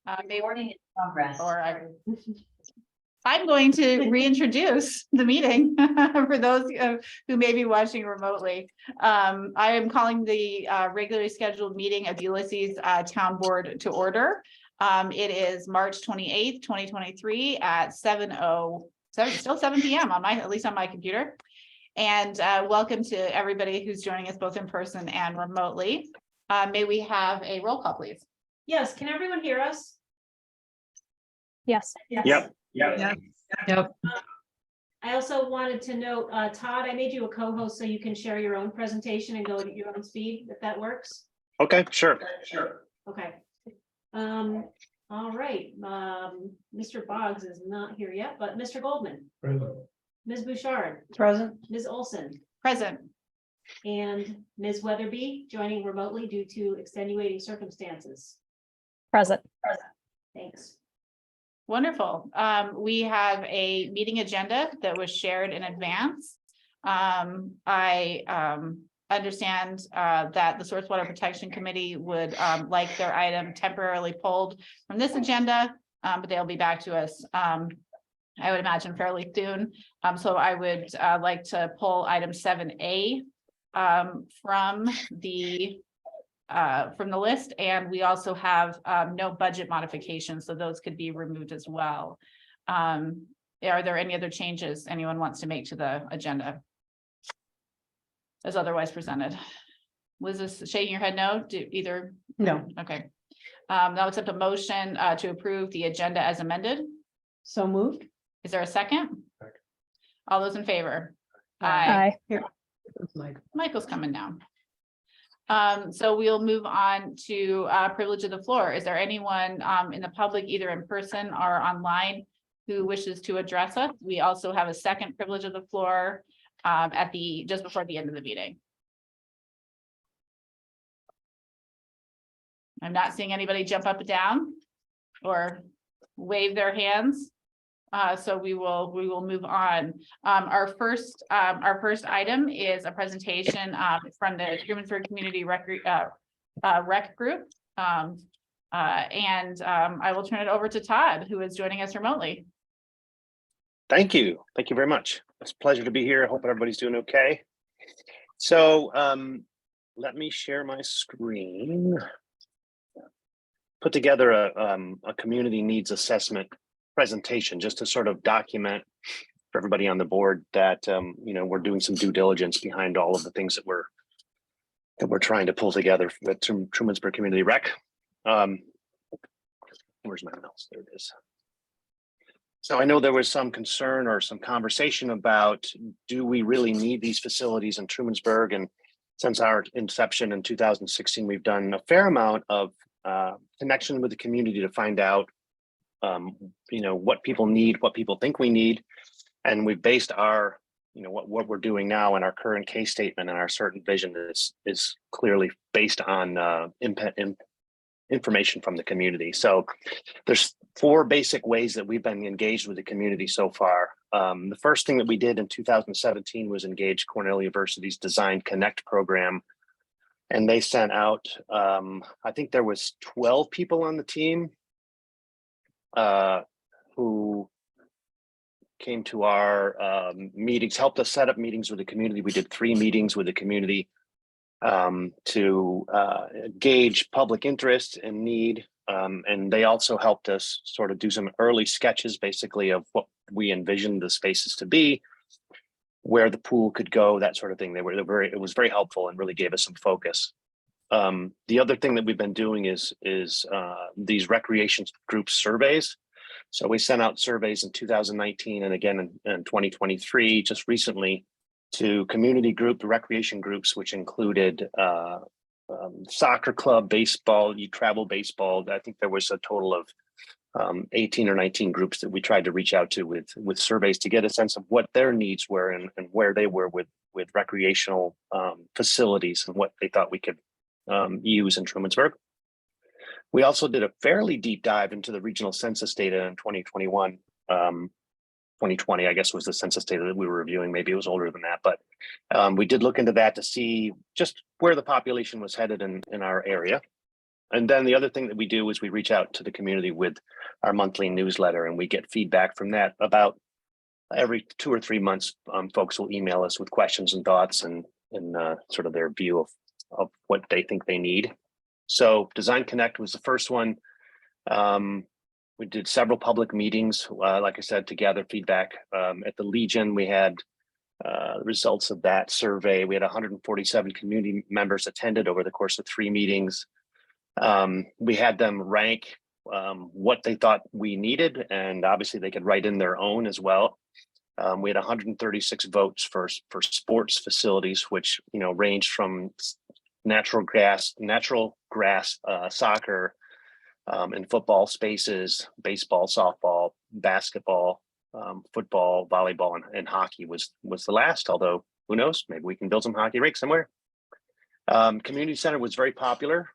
Recording in progress. I'm going to reintroduce the meeting for those who may be watching remotely. I am calling the regularly scheduled meeting of Ulysses Town Board to order. It is March 28th, 2023 at 7:07, still 7 p.m. on at least on my computer. And welcome to everybody who's joining us both in person and remotely. May we have a roll call, please? Yes, can everyone hear us? Yes. Yes. Yep. I also wanted to note, Todd, I made you a co-host so you can share your own presentation and go at your own speed, if that works. Okay, sure. Okay. All right. Mr. Boggs is not here yet, but Mr. Goldman, Ms. Bouchard, Present. Ms. Olson, Present. and Ms. Weatherby joining remotely due to extenuating circumstances. Present. Thanks. Wonderful. We have a meeting agenda that was shared in advance. I understand that the Source Water Protection Committee would like their item temporarily pulled from this agenda, but they'll be back to us, I would imagine, fairly soon. So I would like to pull item 7A from the list, and we also have no budget modifications, so those could be removed as well. Are there any other changes anyone wants to make to the agenda as otherwise presented? Liz is shaking your head no. Do either? No. Okay. Now accept a motion to approve the agenda as amended. So moved. Is there a second? All those in favor? Aye. Michael's coming down. So we'll move on to privilege of the floor. Is there anyone in the public, either in person or online, who wishes to address us? We also have a second privilege of the floor at just before the end of the meeting. I'm not seeing anybody jump up and down or wave their hands. So we will move on. Our first item is a presentation from the Trumansburg Community Rec Group. And I will turn it over to Todd, who is joining us remotely. Thank you. Thank you very much. It's a pleasure to be here. I hope everybody's doing okay. So let me share my screen. Put together a community needs assessment presentation just to sort of document for everybody on the board that we're doing some due diligence behind all of the things that we're trying to pull together with Trumansburg Community Rec. Where's my mouse? There it is. So I know there was some concern or some conversation about, do we really need these facilities in Trumansburg? And since our inception in 2016, we've done a fair amount of connection with the community to find out what people need, what people think we need. And we've based our, what we're doing now in our current case statement and our certain vision is clearly based on information from the community. So there's 4 basic ways that we've been engaged with the community so far. The first thing that we did in 2017 was engage Cornell University's Design Connect program. And they sent out, I think there was 12 people on the team who came to our meetings, helped us set up meetings with the community. We did 3 meetings with the community to gauge public interest and need. And they also helped us sort of do some early sketches, basically, of what we envisioned the spaces to be, where the pool could go, that sort of thing. It was very helpful and really gave us some focus. The other thing that we've been doing is these recreation group surveys. So we sent out surveys in 2019 and again in 2023, just recently, to community group, recreation groups, which included soccer club, baseball, travel baseball. I think there was a total of 18 or 19 groups that we tried to reach out to with surveys to get a sense of what their needs were and where they were with recreational facilities and what they thought we could use in Trumansburg. We also did a fairly deep dive into the regional census data in 2021. 2020, I guess, was the census data that we were reviewing. Maybe it was older than that, but we did look into that to see just where the population was headed in our area. And then the other thing that we do is we reach out to the community with our monthly newsletter, and we get feedback from that. About every 2 or 3 months, folks will email us with questions and thoughts and sort of their view of what they think they need. So Design Connect was the first one. We did several public meetings, like I said, to gather feedback. At the Legion, we had the results of that survey. We had 147 community members attended over the course of 3 meetings. We had them rank what they thought we needed, and obviously they could write in their own as well. We had 136 votes for sports facilities, which ranged from natural grass, soccer, and football spaces, baseball, softball, basketball, football, volleyball, and hockey was the last. Although who knows, maybe we can build some hockey rink somewhere. Community center was very popular.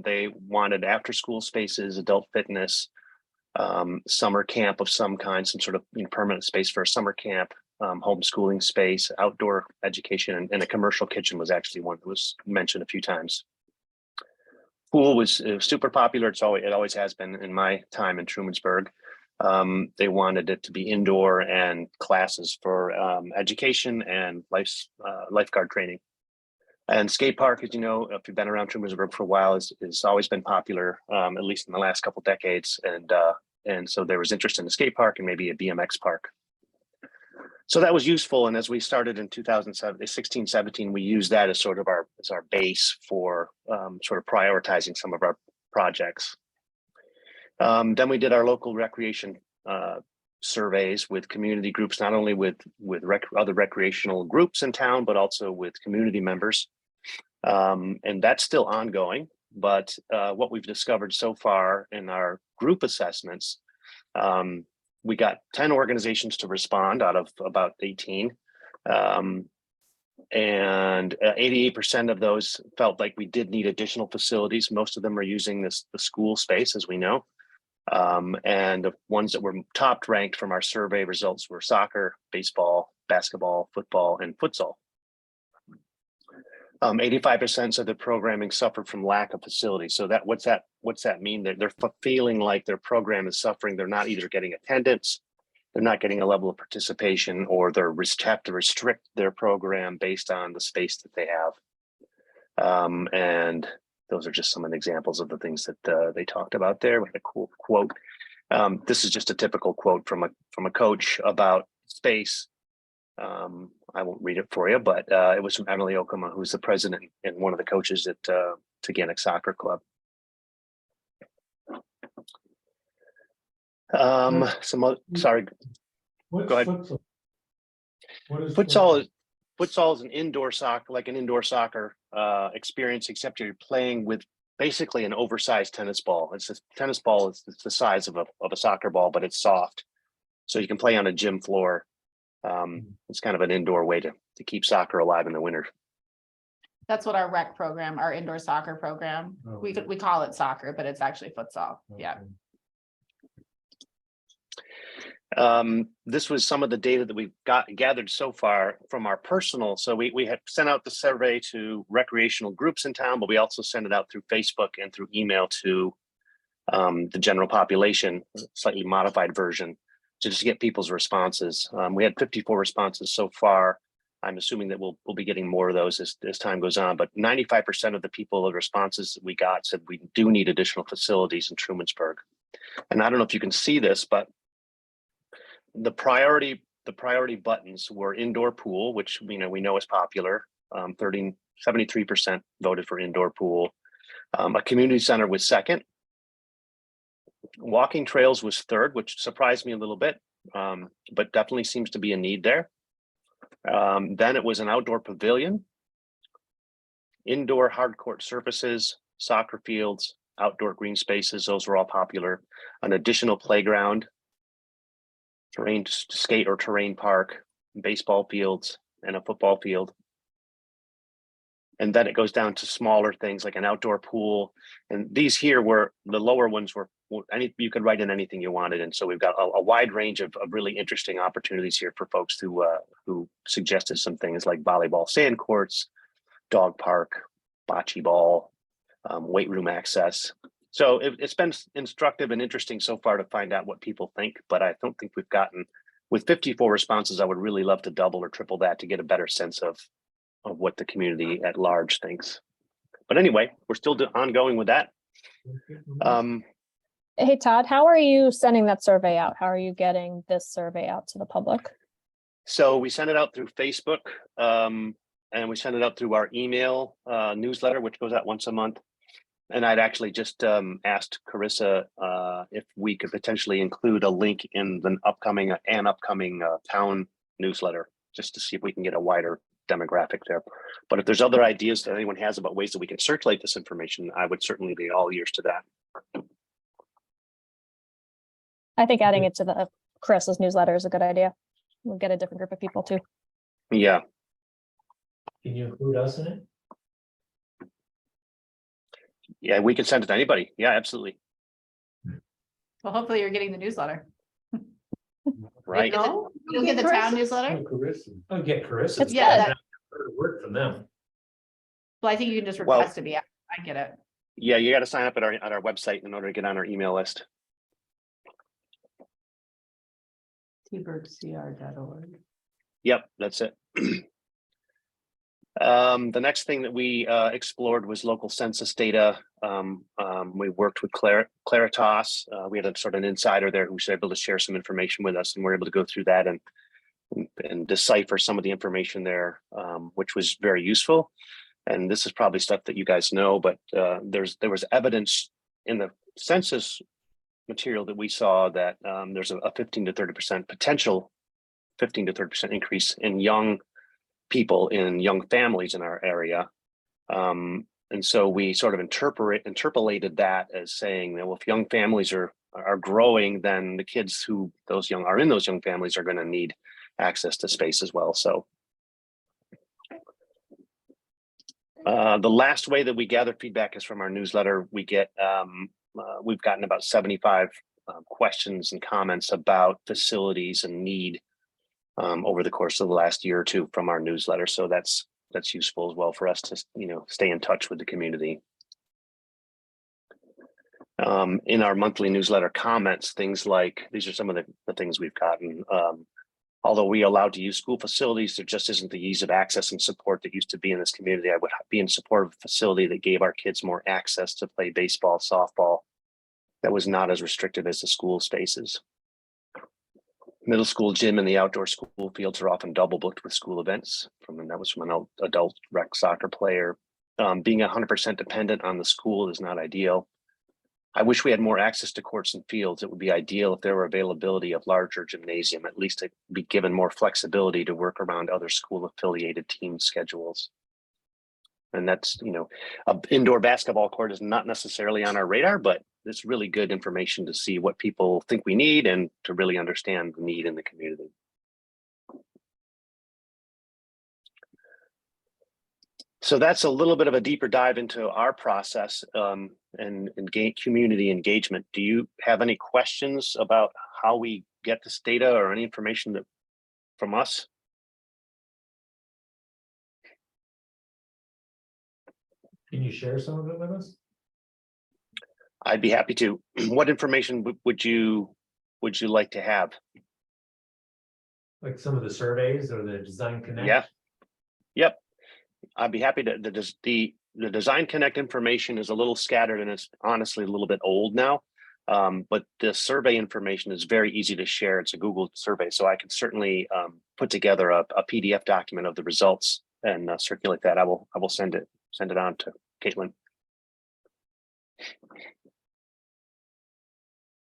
They wanted after school spaces, adult fitness, summer camp of some kind, some sort of permanent space for a summer camp, homeschooling space, outdoor education, and a commercial kitchen was actually one that was mentioned a few times. Pool was super popular. It always has been in my time in Trumansburg. They wanted it to be indoor and classes for education and lifeguard training. And skate park, as you know, if you've been around Trumansburg for a while, has always been popular, at least in the last couple decades. And so there was interest in the skate park and maybe a BMX park. So that was useful. And as we started in 2016, 17, we used that as sort of our base for sort of prioritizing some of our projects. Then we did our local recreation surveys with community groups, not only with other recreational groups in town, but also with community members. And that's still ongoing. But what we've discovered so far in our group assessments, we got 10 organizations to respond out of about 18. And 88% of those felt like we did need additional facilities. Most of them are using the school space, as we know. And the ones that were top ranked from our survey results were soccer, baseball, basketball, football, and futsal. 85% of the programming suffered from lack of facilities. So what's that mean? They're feeling like their program is suffering. They're not either getting attendance, they're not getting a level of participation, or they have to restrict their program based on the space that they have. And those are just some of the examples of the things that they talked about there. We had a cool quote. This is just a typical quote from a coach about space. I won't read it for you, but it was from Emily Okama, who's the president and one of the coaches at Teganic Soccer Club. Sorry. Go ahead. Futsal is an indoor soccer, like an indoor soccer experience, except you're playing with basically an oversized tennis ball. Tennis ball is the size of a soccer ball, but it's soft, so you can play on a gym floor. It's kind of an indoor way to keep soccer alive in the winter. That's what our rec program, our indoor soccer program, we call it soccer, but it's actually futsal. Yeah. This was some of the data that we've gathered so far from our personal. So we have sent out the survey to recreational groups in town, but we also send it out through Facebook and through email to the general population, slightly modified version, to just get people's responses. We had 54 responses so far. I'm assuming that we'll be getting more of those as time goes on, but 95% of the responses that we got said we do need additional facilities in Trumansburg. And I don't know if you can see this, but the priority buttons were indoor pool, which we know is popular. 73% voted for indoor pool. A community center was second. Walking trails was third, which surprised me a little bit, but definitely seems to be a need there. Then it was an outdoor pavilion, indoor hard court surfaces, soccer fields, outdoor green spaces. Those were all popular. An additional playground, terrain skate or terrain park, baseball fields, and a football field. And then it goes down to smaller things like an outdoor pool. And these here were the lower ones were you could write in anything you wanted. And so we've got a wide range of really interesting opportunities here for folks who suggested some things like volleyball sand courts, dog park, bocce ball, weight room access. So it's been instructive and interesting so far to find out what people think, but I don't think we've gotten, with 54 responses, I would really love to double or triple that to get a better sense of what the community at large thinks. But anyway, we're still ongoing with that. Hey, Todd, how are you sending that survey out? How are you getting this survey out to the public? So we send it out through Facebook, and we send it out through our email newsletter, which goes out once a month. And I'd actually just asked Carissa if we could potentially include a link in the upcoming town newsletter, just to see if we can get a wider demographic there. But if there's other ideas that anyone has about ways that we can circulate this information, I would certainly be all ears to that. I think adding it to the Chris's newsletter is a good idea. We'll get a different group of people too. Yeah. Can you include us in it? Yeah, we can send it to anybody. Yeah, absolutely. Well, hopefully you're getting the newsletter. Right. No? You'll get the town newsletter. I'll get Carissa. It's Yeah, good. that- Word from them. Well, I think you can just Well- request to be. I get it. Yeah, you got to sign up at our website in order to get on our email list. tbirdcr.org. Yep, that's it. The next thing that we explored was local census data. We worked with Claritas. We had a sort of an insider there who was able to share some information with us, and we're able to go through that and decipher some of the information there, which was very useful. And this is probably stuff that you guys know, but there was evidence in the census material that we saw that there's a 15 to 30% potential 15 to 30% increase in young people, in young families in our area. And so we sort of interpolated that as saying that, well, if young families are growing, then the kids who are in those young families are going to need access to space as well. So the last way that we gather feedback is from our newsletter. We've gotten about 75 questions and comments about facilities and need over the course of the last year or two from our newsletter. So that's useful as well for us to, stay in touch with the community. In our monthly newsletter comments, things like, these are some of the things we've gotten. Although we are allowed to use school facilities, there just isn't the ease of access and support that used to be in this community. I would be in support of a facility that gave our kids more access to play baseball, softball, that was not as restricted as the school spaces. Middle school gym and the outdoor school fields are often double booked with school events. That was from an adult rec soccer player. Being 100% dependent on the school is not ideal. I wish we had more access to courts and fields. It would be ideal if there were availability of larger gymnasium, at least to be given more flexibility to work around other school affiliated team schedules. And that's, an indoor basketball court is not necessarily on our radar, but it's really good information to see what people think we need and to really understand the need in the community. So that's a little bit of a deeper dive into our process and community engagement. Do you have any questions about how we get this data or any information from us? Can you share some of it with us? I'd be happy to. What information would you like to have? Like some of the surveys or the Design Connect? Yeah. Yep. I'd be happy to. The Design Connect information is a little scattered and it's honestly a little bit old now. But the survey information is very easy to share. It's a Google survey, so I can certainly put together a PDF document of the results and circulate that. I will send it on to Caitlin.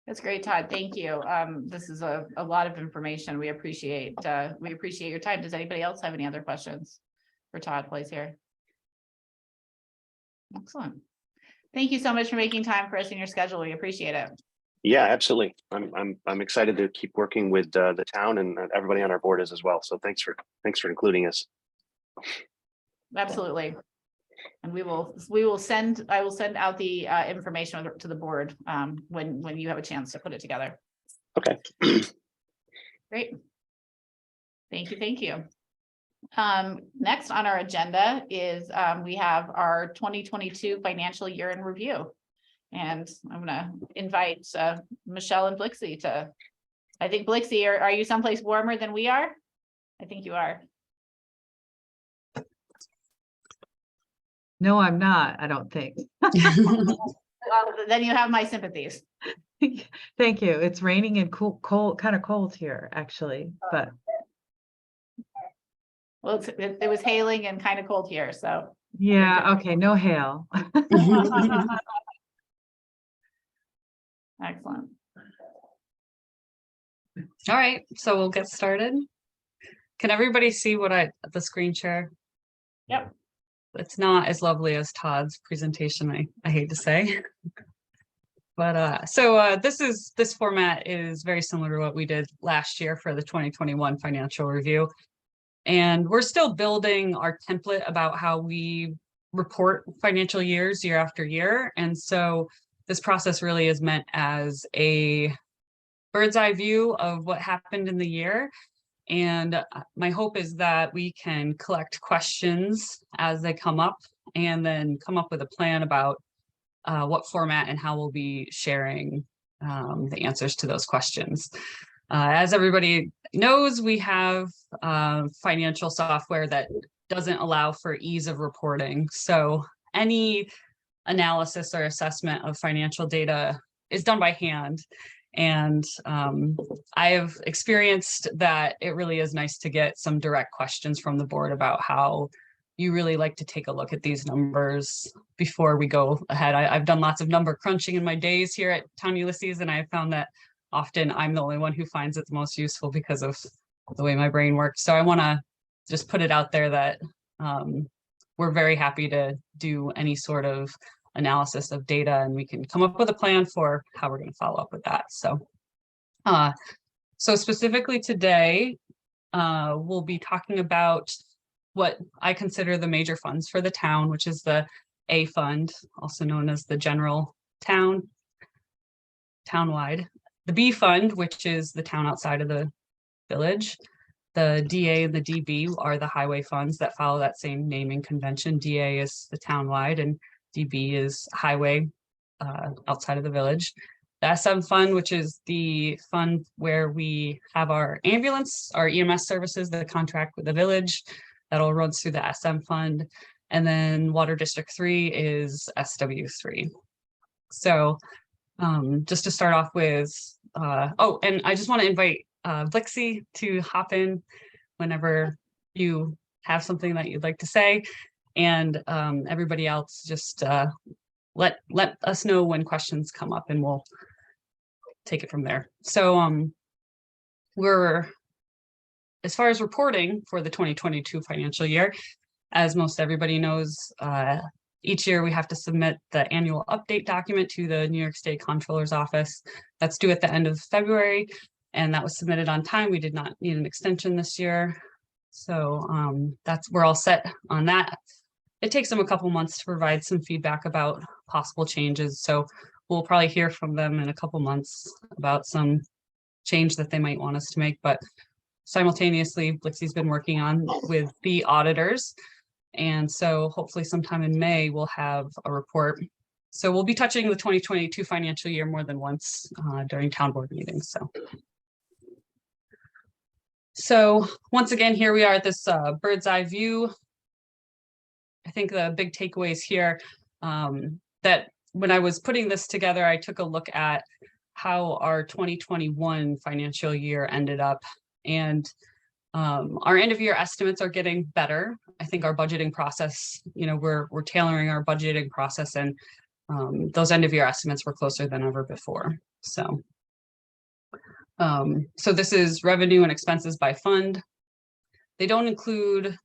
That's great, Todd. Thank you. This is a lot of information. We appreciate your time. Does anybody else have any other questions for Todd while he's here? Excellent. Thank you so much for making time for us in your schedule. We appreciate it. Yeah, absolutely. I'm excited to keep working with the town, and everybody on our board is as well. So thanks for including us. Absolutely. And I will send out the information to the board when you have a chance to put it together. Okay. Great. Thank you. Next on our agenda is, we have our 2022 financial year in review. And I'm gonna invite, Michelle and Blixie to, I think Blixie, are you someplace warmer than we are? I think you are. No, I'm not, I don't think. Well, then you have my sympathies. Thank you. It's raining and cold, kind of cold here, actually, but Well, it was hailing and kind of cold here, so. yeah, okay, no hail. Excellent. All right, so we'll get started. Can everybody see the screen share? Yep. It's not as lovely as Todd's presentation, I hate to say. But this format is very similar to what we did last year for the 2021 financial review. And we're still building our template about how we report financial years year after year. And so this process really is meant as a bird's eye view of what happened in the year. And my hope is that we can collect questions as they come up and then come up with a plan about what format and how we'll be sharing the answers to those questions. As everybody knows, we have financial software that doesn't allow for ease of reporting. So any analysis or assessment of financial data is done by hand. And I have experienced that it really is nice to get some direct questions from the board about how you really like to take a look at these numbers before we go ahead. I've done lots of number crunching in my days here at Town Ulysses, and I found that often I'm the only one who finds it the most useful because of the way my brain works. So I want to just put it out there that we're very happy to do any sort of analysis of data, and we can come up with a plan for how we're going to follow up with that. So specifically today, we'll be talking about what I consider the major funds for the town, which is the A fund, also known as the general townwide, the B fund, which is the town outside of the village. The DA and the DB are the highway funds that follow that same naming convention. DA is the townwide and DB is highway outside of the village. The SM fund, which is the fund where we have our ambulance, our EMS services, the contract with the village, that all runs through the SM fund. And then Water District 3 is SW3. So just to start off with, oh, and I just want to invite Blixie to hop in whenever you have something that you'd like to say. And everybody else, just let us know when questions come up and we'll take it from there. So as far as reporting for the 2022 financial year, as most everybody knows, each year we have to submit the annual update document to the New York State Comptroller's Office. That's due at the end of February, and that was submitted on time. We did not need an extension this year. So we're all set on that. It takes them a couple months to provide some feedback about possible changes. So we'll probably hear from them in a couple months about some change that they might want us to make. But simultaneously, Blixie's been working on with the auditors. And so hopefully sometime in May, we'll have a report. So we'll be touching the 2022 financial year more than once during town board meetings. So once again, here we are at this bird's eye view. I think the big takeaways here that when I was putting this together, I took a look at how our 2021 financial year ended up. And our end of year estimates are getting better. I think our budgeting process, we're tailoring our budgeting process, and those end of year estimates were closer than ever before. So this is revenue and expenses by fund. They don't include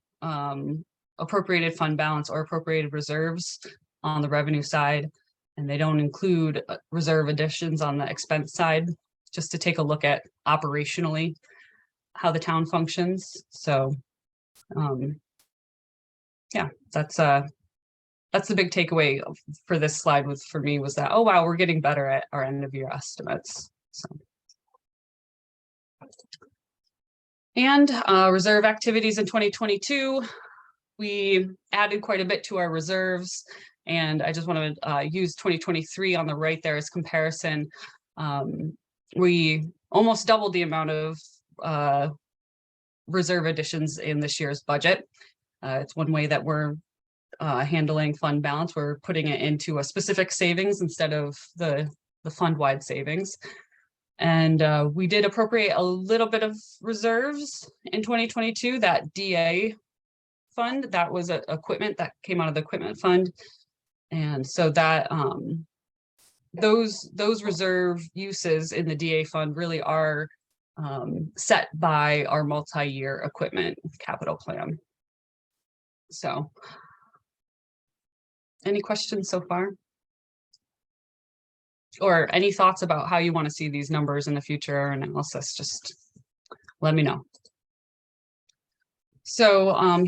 appropriated fund balance or appropriated reserves on the revenue side, and they don't include reserve additions on the expense side, just to take a look at operationally how the town functions. So yeah, that's the big takeaway for this slide for me was that, oh wow, we're getting better at our end of year estimates. So And reserve activities in 2022, we added quite a bit to our reserves. And I just want to use 2023 on the right there as comparison. We almost doubled the amount of reserve additions in this year's budget. It's one way that we're handling fund balance. We're putting it into a specific savings instead of the fund-wide savings. And we did appropriate a little bit of reserves in 2022, that DA fund, that was equipment that came out of the equipment fund. And so that those reserve uses in the DA fund really are set by our multi-year equipment capital plan. So any questions so far? Or any thoughts about how you want to see these numbers in the future analysis, just let me know. So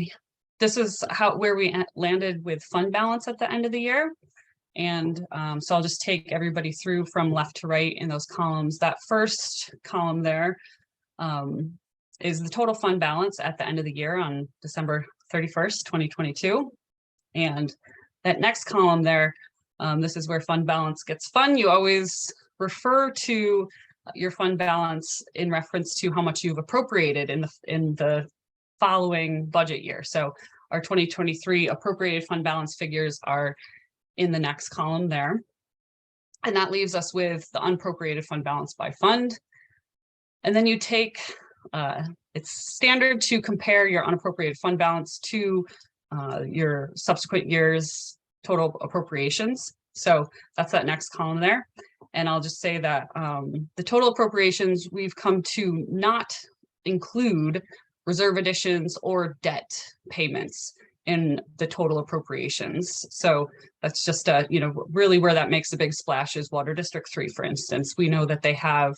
this is where we landed with fund balance at the end of the year. And so I'll just take everybody through from left to right in those columns. That first column there is the total fund balance at the end of the year on December 31st, 2022. And that next column there, this is where fund balance gets fun. You always refer to your fund balance in reference to how much you've appropriated in the following budget year. So our 2023 appropriated fund balance figures are in the next column there. And that leaves us with the unappropriated fund balance by fund. And then you take, it's standard to compare your unappropriated fund balance to your subsequent year's total appropriations. So that's that next column there. And I'll just say that the total appropriations, we've come to not include reserve additions or debt payments in the total appropriations. So that's just really where that makes a big splash is Water District 3, for instance. We know that they have,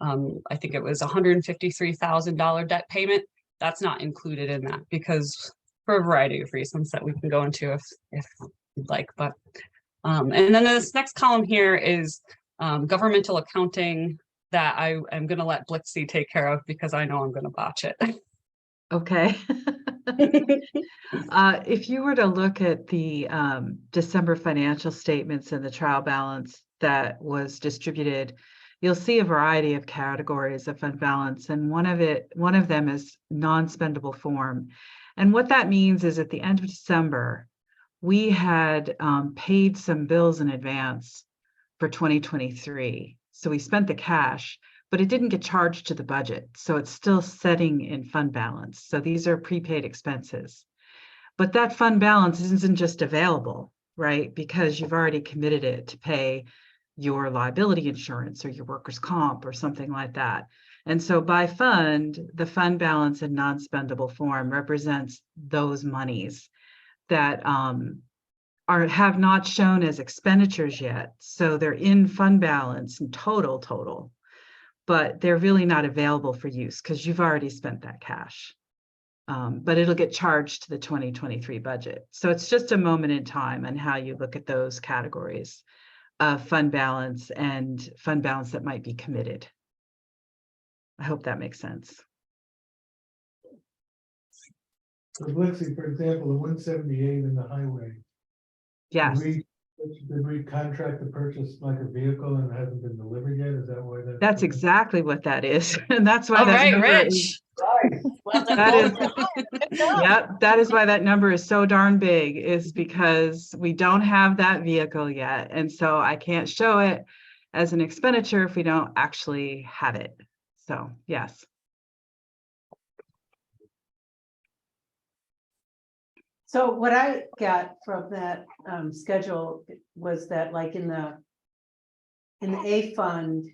I think it was $153,000 debt payment. That's not included in that because for a variety of reasons that we can go into if you'd like. But and then this next column here is governmental accounting that I am going to let Blixie take care of because I know I'm going to botch it. Okay. If you were to look at the December financial statements and the trial balance that was distributed, you'll see a variety of categories of fund balance, and one of them is non-spendable form. And what that means is at the end of December, we had paid some bills in advance for 2023. So we spent the cash, but it didn't get charged to the budget. So it's still setting in fund balance. So these are prepaid expenses. But that fund balance isn't just available, right? Because you've already committed it to pay your liability insurance or your workers' comp or something like that. And so by fund, the fund balance in non-spendable form represents those monies that have not shown as expenditures yet. So they're in fund balance in total, but they're really not available for use because you've already spent that cash. But it'll get charged to the 2023 budget. So it's just a moment in time and how you look at those categories of fund balance and fund balance that might be committed. I hope that makes sense. For Blixie, for example, the 178 in the highway. Yes. Did we contract to purchase like a vehicle and it hasn't been delivered yet? Is that why That's exactly what that is. And that's why All that right, number Rich. is, Well done, that is, Golden. yep, that is why that number is so darn big, is because we don't have that vehicle yet. And so I can't show it as an expenditure if we don't actually have it. So, yes. So what I got from that schedule was that like in the A fund,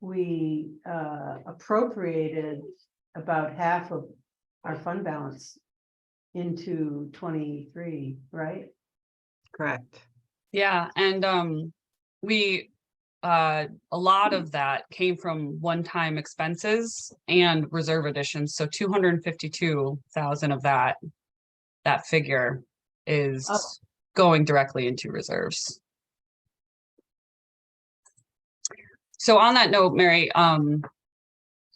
we appropriated about half of our fund balance into 23, right? Correct. Yeah, and we a lot of that came from one-time expenses and reserve additions. So 252,000 of that figure is going directly into reserves. So on that note, Mary,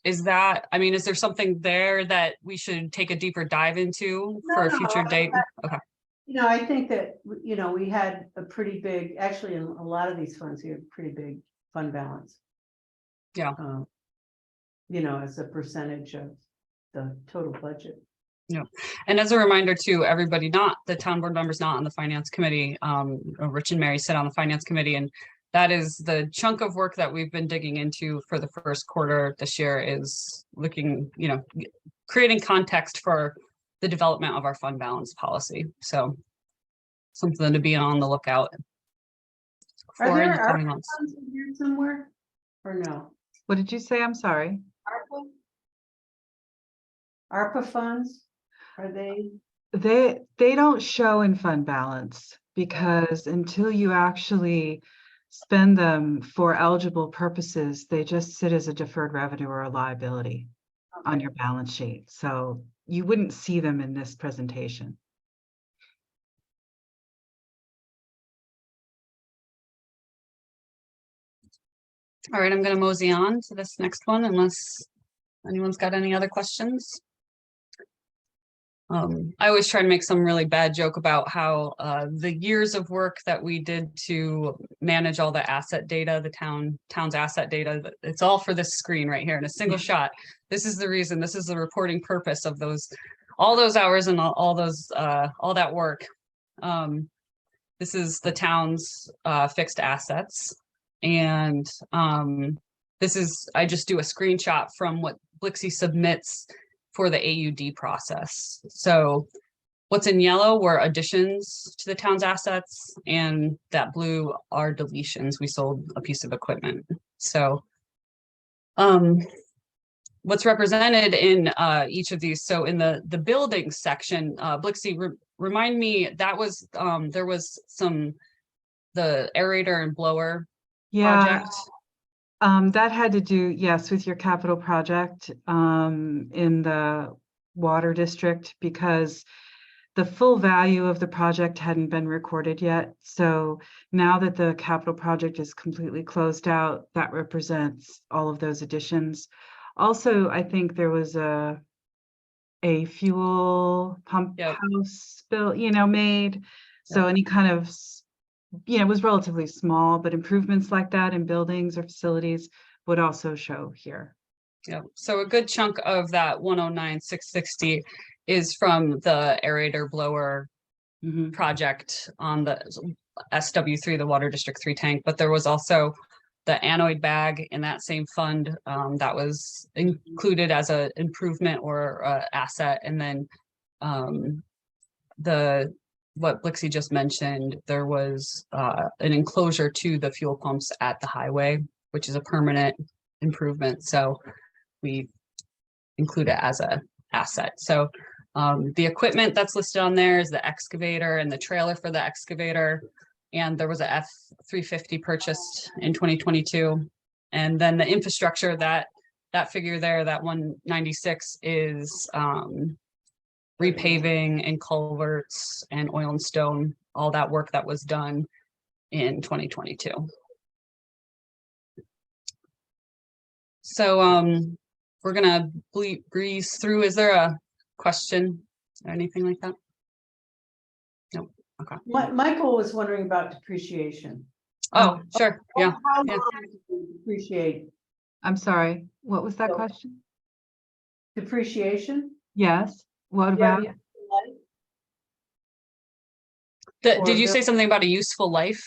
is that, I mean, is there something there that we should take a deeper dive into for a No, future date? Okay, I think that, we had a pretty big, actually, in a lot of these funds, we have pretty big fund balance. Yeah. As a percentage of the total budget. and as a reminder to everybody, not the town board members, not on the finance committee, Rich and Mary sit on the finance committee, and that is the chunk of work that we've been digging into for the first quarter this year is looking, creating context for the development of our fund balance policy. So something to be on the lookout Are for in there the coming ARPA months. funds in here somewhere? Or no? What did you say? I'm sorry. ARPA funds, are they? They don't show in fund balance because until you actually spend them for eligible purposes, they just sit as a deferred revenue or a liability on your balance sheet. So you wouldn't see them in this presentation. All right, I'm going to mosey on to this next one unless anyone's got any other questions. I always try to make some really bad joke about how the years of work that we did to manage all the asset data, the town's asset data, it's all for this screen right here in a single shot. This is the reason, this is the reporting purpose of all those hours and all that work. This is the town's fixed assets. And this is, I just do a screenshot from what Blixie submits for the AUD process. So what's in yellow were additions to the town's assets, and that blue are deletions. We sold a piece of equipment. So what's represented in each of these, so in the building section, Blixie, remind me, that was there was the aerator and blower project. That had to do, yes, with your capital project in the water district, because the full value of the project hadn't been recorded yet. So now that the capital project is completely closed out, that represents all of those additions. Also, I think there was a fuel pump house bill, made. So any kind of, it was relatively small, but improvements like that in buildings or facilities would also show here. Yeah, so a good chunk of that 109,660 is from the aerator blower project on the SW3, the Water District 3 tank, but there was also the anoid bag in that same fund that was included as an improvement or asset. And then what Blixie just mentioned, there was an enclosure to the fuel pumps at the highway, which is a permanent improvement. So we include it as an asset. So the equipment that's listed on there is the excavator and the trailer for the excavator. And there was a F-350 purchased in 2022. And then the infrastructure, that figure there, that 196 is repaving and culverts and oil and stone, all that work that was done in 2022. So we're gonna breeze through. Is there a question or anything like that? No. Okay. Michael was wondering about depreciation. Oh, sure. Yeah. How Yeah. long do you depreciate? I'm sorry, what was that question? Depreciation? Yes, what Yeah, about? yeah. Did you say something about a useful life?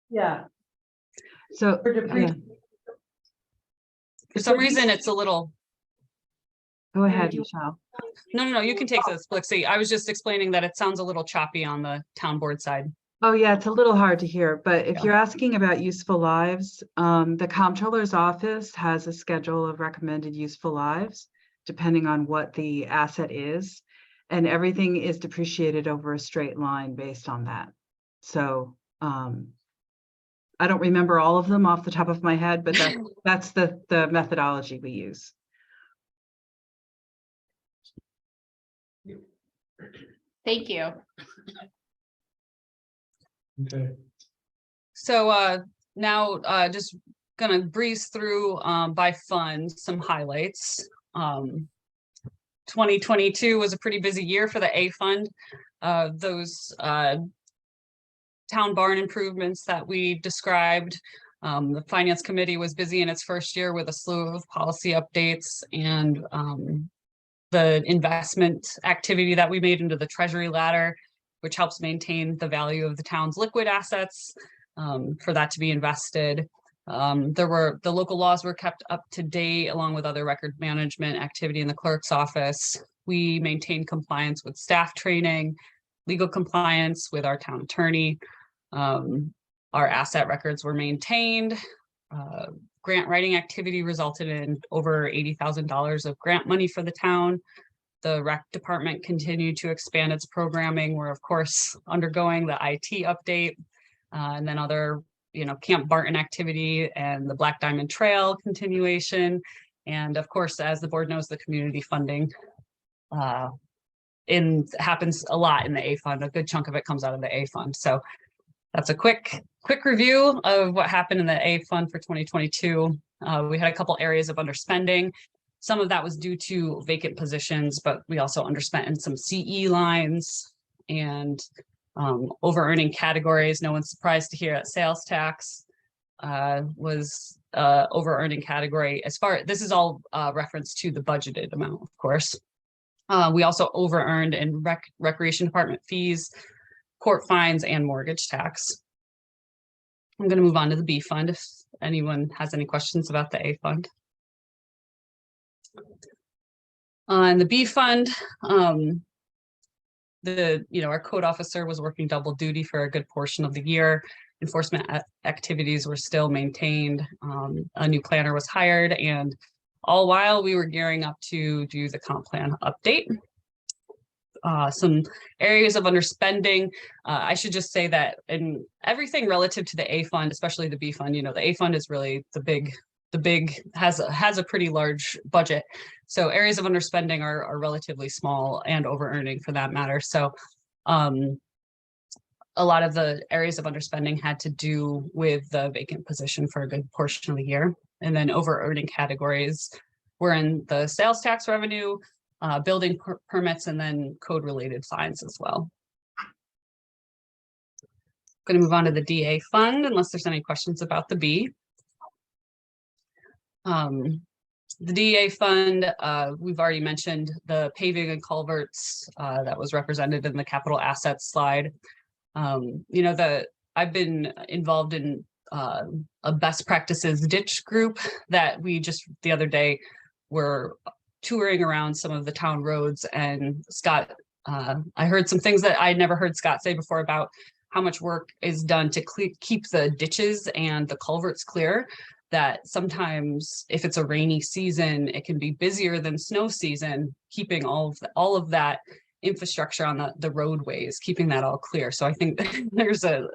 Yeah. So, For yeah, depreciation. For some reason, it's a little. go ahead, you- Michelle. No, you can take this, Blixie. I was just explaining that it sounds a little choppy on the town board side. Oh, yeah, it's a little hard to hear, but if you're asking about useful lives, the comptroller's office has a schedule of recommended useful lives, depending on what the asset is, and everything is depreciated over a straight line based on that. So I don't remember all of them off the top of my head, but that's the methodology we use. Thank you. Okay. So now just gonna breeze through by fund some highlights. 2022 was a pretty busy year for the A fund. Those town barn improvements that we described. The finance committee was busy in its first year with a slew of policy updates and the investment activity that we made into the treasury ladder, which helps maintain the value of the town's liquid assets for that to be invested. The local laws were kept up to date along with other record management activity in the clerk's office. We maintained compliance with staff training, legal compliance with our town attorney. Our asset records were maintained. Grant writing activity resulted in over $80,000 of grant money for the town. The rec department continued to expand its programming. We're of course undergoing the IT update and then other, Camp Barton activity and the Black Diamond Trail continuation. And of course, as the board knows, the community funding happens a lot in the A fund. A good chunk of it comes out of the A fund. So that's a quick review of what happened in the A fund for 2022. We had a couple areas of underspending. Some of that was due to vacant positions, but we also underspent in some CE lines and over-earning categories. No one's surprised to hear that sales tax was over-earning category. This is all reference to the budgeted amount, of course. We also over-earned in recreation department fees, court fines, and mortgage tax. I'm going to move on to the B fund if anyone has any questions about the A fund. On the B fund, our code officer was working double duty for a good portion of the year. Enforcement activities were still maintained. A new planner was hired, and all while we were gearing up to do the comp plan update. Some areas of underspending. I should just say that in everything relative to the A fund, especially the B fund, the A fund is really the big has a pretty large budget. So areas of underspending are relatively small and over earning for that matter. So a lot of the areas of underspending had to do with the vacant position for a good portion of the year. And then over earning categories were in the sales tax revenue, building permits, and then code related fines as well. Going to move on to the DA fund unless there's any questions about the B. The DA fund, we've already mentioned the paving and culverts that was represented in the capital assets slide. I've been involved in a best practices ditch group that we just the other day were touring around some of the town roads, and Scott, I heard some things that I'd never heard Scott say before about how much work is done to keep the ditches and the culverts clear, that sometimes if it's a rainy season, it can be busier than snow season, keeping all of that infrastructure on the roadways, keeping that all clear. So I think there's a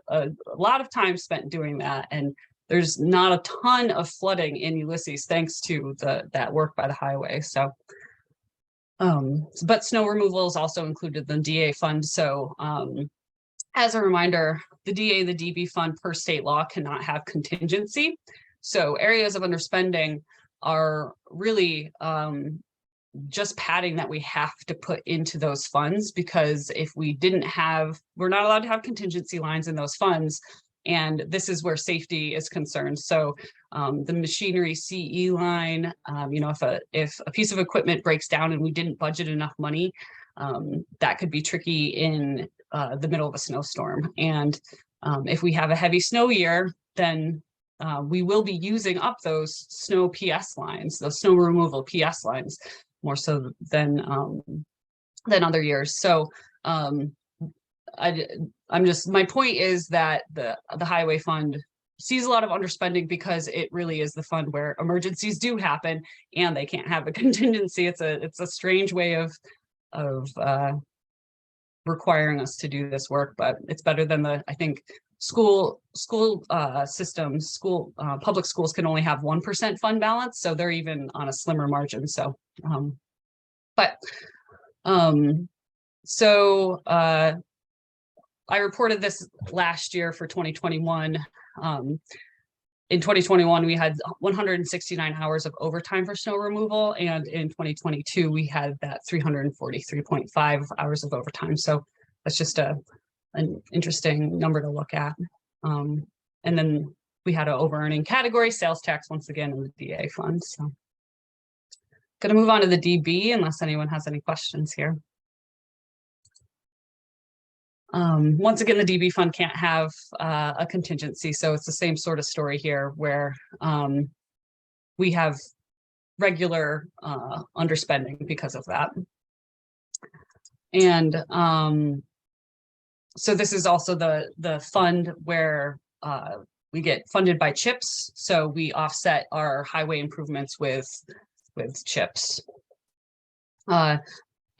lot of time spent doing that, and there's not a ton of flooding in Ulysses thanks to that work by the highway. So, but snow removal is also included in the DA fund. So as a reminder, the DA and the DB fund per state law cannot have contingency. So areas of underspending are really just padding that we have to put into those funds, because if we didn't have, we're not allowed to have contingency lines in those funds. And this is where safety is concerned. So the machinery CE line, if a piece of equipment breaks down and we didn't budget enough money, that could be tricky in the middle of a snowstorm. And if we have a heavy snow year, then we will be using up those snow PS lines, those snow removal PS lines, more so than other years. So my point is that the highway fund sees a lot of underspending because it really is the fund where emergencies do happen and they can't have a contingency. It's a strange way of requiring us to do this work, but it's better than I think school systems, public schools can only have 1% fund balance, so they're even on a slimmer margin. So, I reported this last year for 2021. in 2021, we had 169 hours of overtime for snow removal, and in 2022, we had that 343.5 hours of overtime. So that's just an interesting number to look at. And then we had an over-earning category, sales tax, once again, in the DA fund. So gonna move on to the DB unless anyone has any questions here. Once again, the DB fund can't have a contingency, so it's the same sort of story here where we have regular underspending because of that. And so this is also the fund where we get funded by CHIPS, so we offset our highway improvements with CHIPS.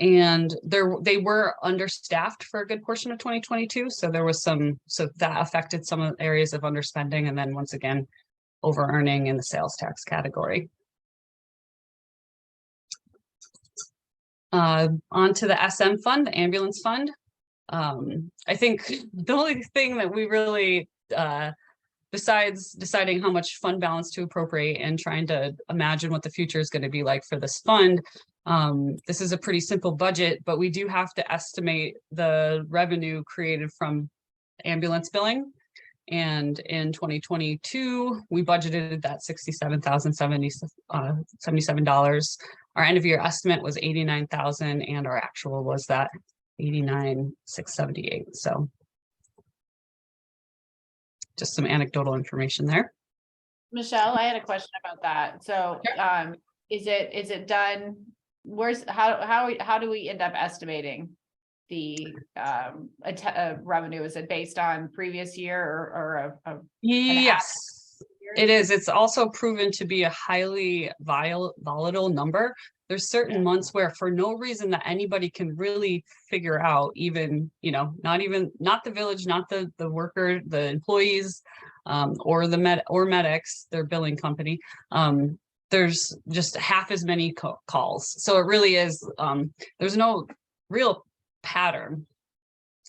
And they were understaffed for a good portion of 2022. So there was so that affected some of the areas of underspending, and then once again, over earning in the sales tax category. Onto the SM fund, the ambulance fund. I think the only thing that we really, besides deciding how much fund balance to appropriate and trying to imagine what the future is going to be like for this fund, this is a pretty simple budget, but we do have to estimate the revenue created from ambulance billing. And in 2022, we budgeted that $67,077. Our end of year estimate was $89,000, and our actual was that $89,678. So just some anecdotal information there. Michelle, I had a question about that. So, is it done? How do we end up estimating the revenue? Is it based on previous year or Yes, it is. It's also proven to be a highly volatile number. There's certain months where for no reason that anybody can really figure out, even, not the village, not the worker, the employees, or medics, their billing company. There's just half as many calls. So it really is, there's no real pattern.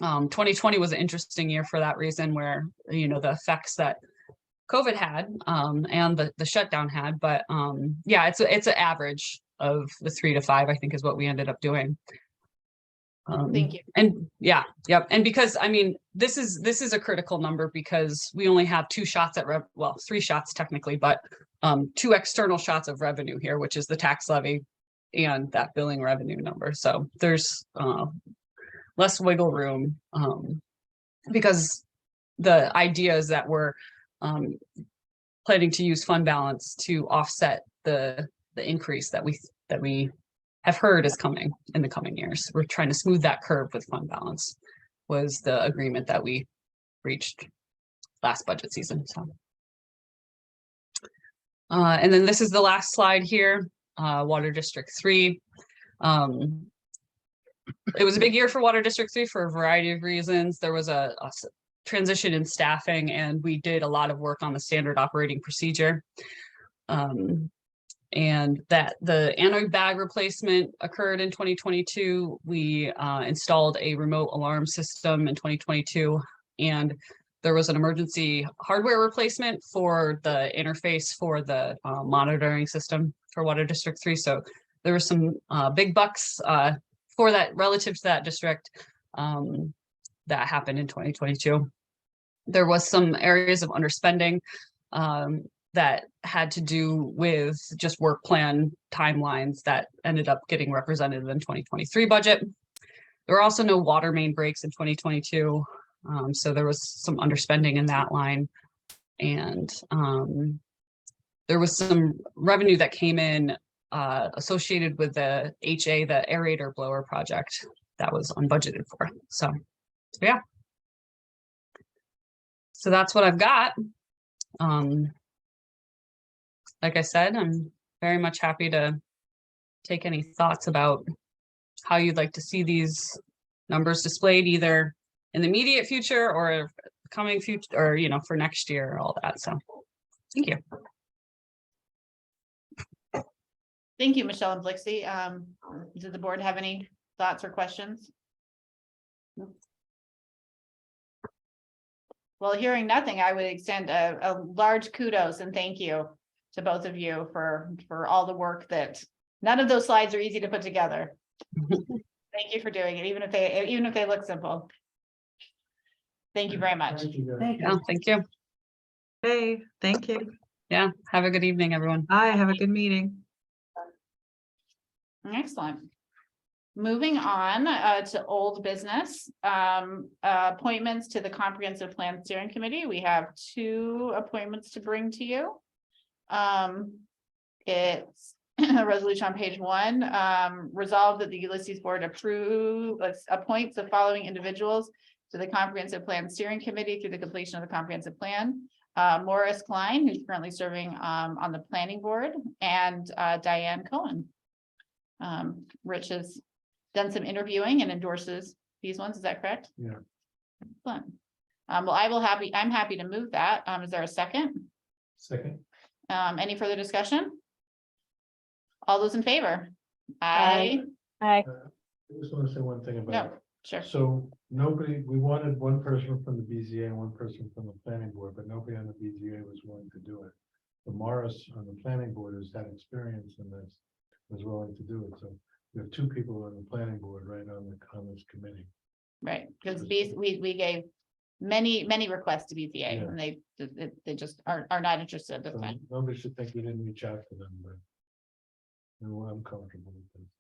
2020 was an interesting year for that reason, where, the effects that COVID had, and the shutdown had, but yeah, it's an average of the 3 to 5, I think, is what we ended up doing. Thank you. And yep. And because, this is a critical number because we only have 2 shots at 3 shots technically, but 2 external shots of revenue here, which is the tax levy and that billing revenue number. So there's less wiggle room, because the idea is that we're planning to use fund balance to offset the increase that we have heard is coming in the coming years. We're trying to smooth that curve with fund balance, was the agreement that we reached last budget season. So, and then this is the last slide here, Water District 3. It was a big year for Water District 3 for a variety of reasons. There was a transition in staffing, and we did a lot of work on the standard operating procedure. And that the anoid bag replacement occurred in 2022. We installed a remote alarm system in 2022, and there was an emergency hardware replacement for the interface for the monitoring system for Water District 3. So there were some big bucks for that relative to that district that happened in 2022. There was some areas of underspending that had to do with just work plan timelines that ended up getting represented in the 2023 budget. There were also no water main breaks in 2022. So there was some underspending in that line. And there was some revenue that came in associated with the HA, the aerator blower project, that was unbudgeted for. So yeah. So that's what I've got. Like I said, I'm very much happy to take any thoughts about how you'd like to see these numbers displayed, either in the immediate future or coming future, or, for next year, all that. So thank you. Thank you, Michelle and Blixie. Does the board have any thoughts or questions? Well, well, hearing nothing, I would extend a large kudos and thank you to both of you for all the work that, none of those slides are easy to put together. Thank you for doing it, even if they look simple. Thank you very much. Thank you, guys. Thank Yeah, you. thank you. Hey, thank you. Yeah, have a good evening, everyone. Bye, have a good meeting. Excellent. Moving on to old business, appointments to the Comprehensive Plan Steering Committee. We have 2 appointments to bring to you. It's a resolution on page 1, resolved that the Ulysses Board appoints the following individuals to the Comprehensive Plan Steering Committee through the completion of the comprehensive plan. Morris Klein, who's currently serving on the planning board, and Diane Cohen. Rich has done some interviewing and endorses these ones, is that correct? Yeah. Excellent. Well, I'm happy to move that. Is there a second? Second. Any further discussion? All those in favor? Aye. I just want to say one thing about No, it. sure. So nobody, we wanted one person from the BZA and one person from the planning board, but nobody on the BZA was willing to do it. The Morris on the planning board has had experience in this, was willing to do it. So we have 2 people on the planning board right on this committee. Right, because we gave many requests to BZA Yeah. and they just are not interested at this So time. nobody should think we didn't reach out to them, but I'm comfortable with this.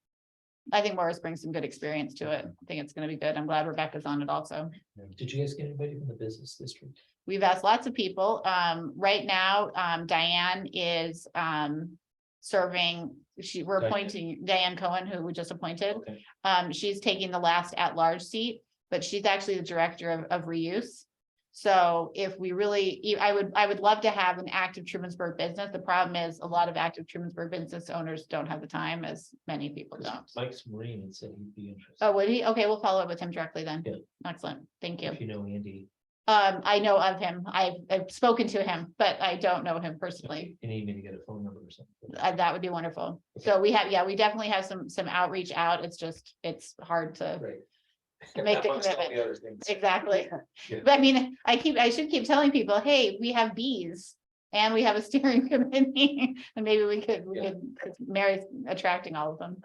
I think Morris brings some good experience to it. I think it's gonna be good. I'm glad Rebecca's on it also. Did you guys get anybody from the business district? We've asked lots of people. Right now, Diane is serving, we're Diane. appointing Diane Cohen, who we just appointed. Okay. She's taking the last at-large seat, but she's actually the director of reuse. So if we really, I would love to have an active Trumansburg business. The problem is a lot of active Trumansburg business owners don't have the time, as many people don't. Mike's Marine and said he'd be interested. Oh, would he? Okay, we'll follow up with him directly then. Yeah. Excellent. Thank you. If you know Andy, I know of him. I've spoken to him, but I don't know him personally. you need me to get a phone number or something. That would be wonderful. So we definitely have some outreach out. It's hard to Great. make the Amongst all commitment. the other things. Exactly. Yeah. But I mean, I should keep telling people, hey, we have bees and we have a steering committee. And maybe we could, because Mary's attracting all of them.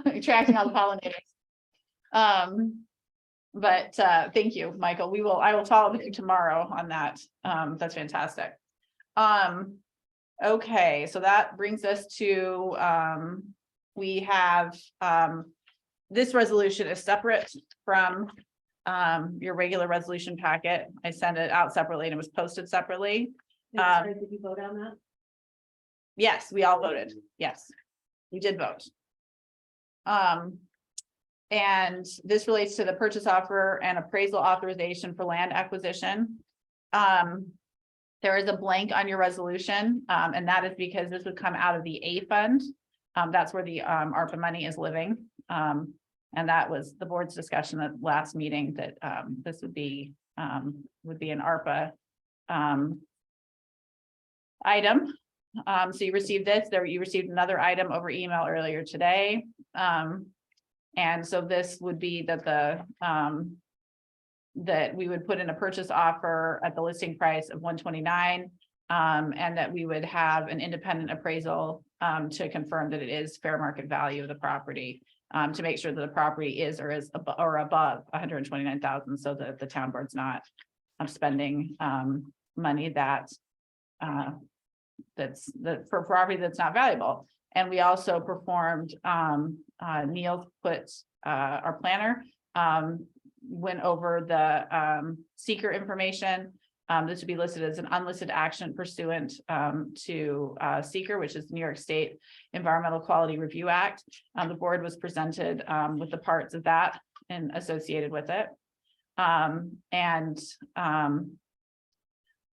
Attracting all the pollinators. But thank you, Michael. I will follow with you tomorrow on that. That's fantastic. Okay, so that brings us to, we have, this resolution is separate from your regular resolution packet. I sent it out separately and it was posted separately. Sorry, did you vote on that? Yes, we all voted. Yes, we did vote. And this relates to the purchase offer and appraisal authorization for land acquisition. There is a blank on your resolution, and that is because this would come out of the A fund. That's where the ARPA money is living. And that was the board's discussion at last meeting that this would be an ARPA item. So you received this, you received another item over email earlier today. And so this would be that that we would put in a purchase offer at the listing price of 129. And that we would have an independent appraisal to confirm that it is fair market value of the property. To make sure that the property is above 129,000, so that the town board's not spending money for property that's not valuable. And we also performed, Neil put our planner, went over the seeker information. This would be listed as an unlisted action pursuant to seeker, which is the New York State Environmental Quality Review Act. The board was presented with the parts of that and associated with it.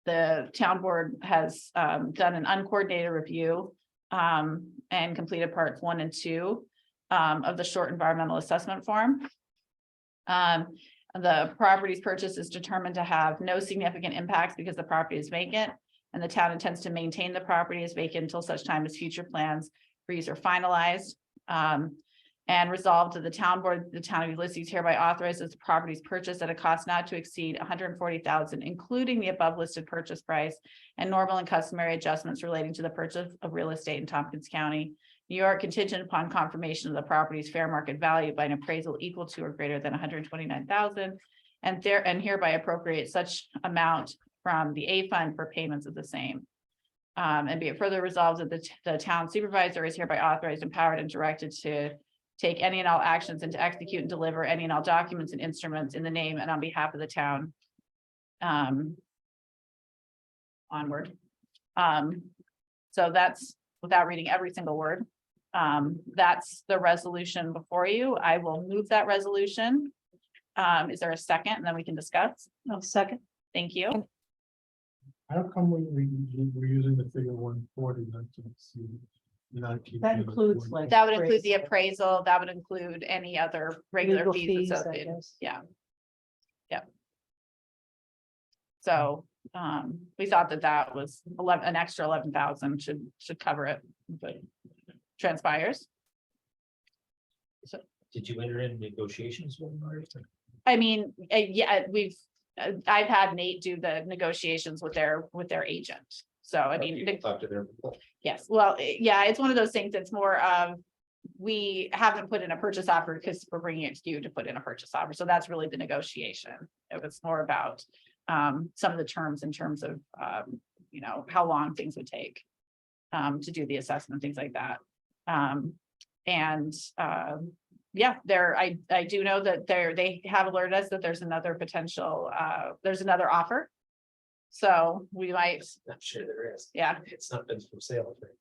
The town board has done an uncoordinated review and completed parts 1 and 2 of the short environmental assessment form. The property's purchase is determined to have no significant impacts because the property is vacant, and the town intends to maintain the property as vacant until such time as future plans for use are finalized. And resolved to the town board, the town of Ulysses hereby authorizes the properties purchased at a cost not to exceed $140,000, including the above listed purchase price and normal and customary adjustments relating to the purchase of real estate in Tompkins County, New York, contingent upon confirmation of the property's fair market value by an appraisal equal to or greater than 129,000. And hereby appropriate such amount from the A fund for payments of the same. And be it further resolved that the town supervisor is hereby authorized, empowered, and directed to take any and all actions and to execute and deliver any and all documents and instruments in the name and on behalf of the town. Onward. So that's without reading every single word. That's the resolution before you. I will move that resolution. Is there a second? And then we can discuss. No, second. Thank you. How come we're using the figure 140 not to exceed? That includes like. That would include the appraisal. That would include any other regular Legal fees fees, I associated. guess. Yeah. Yeah. So, we thought that was an extra 11,000 should cover it, but transpires. Did you enter in negotiations with them? I mean, yeah, I've had Nate do the negotiations with their agent. So, I mean, Talk to their. yes, well, yeah, it's one of those things that's more of, we haven't put in a purchase offer because we're bringing it to you to put in a purchase offer. So that's really the negotiation. It was more about some of the terms in terms of, you know, how long things would take to do the assessment, things like that. Yeah, I do know that they have alerted us that there's another potential, there's another offer. So we might, I'm sure there is. yeah. It's not been for sale for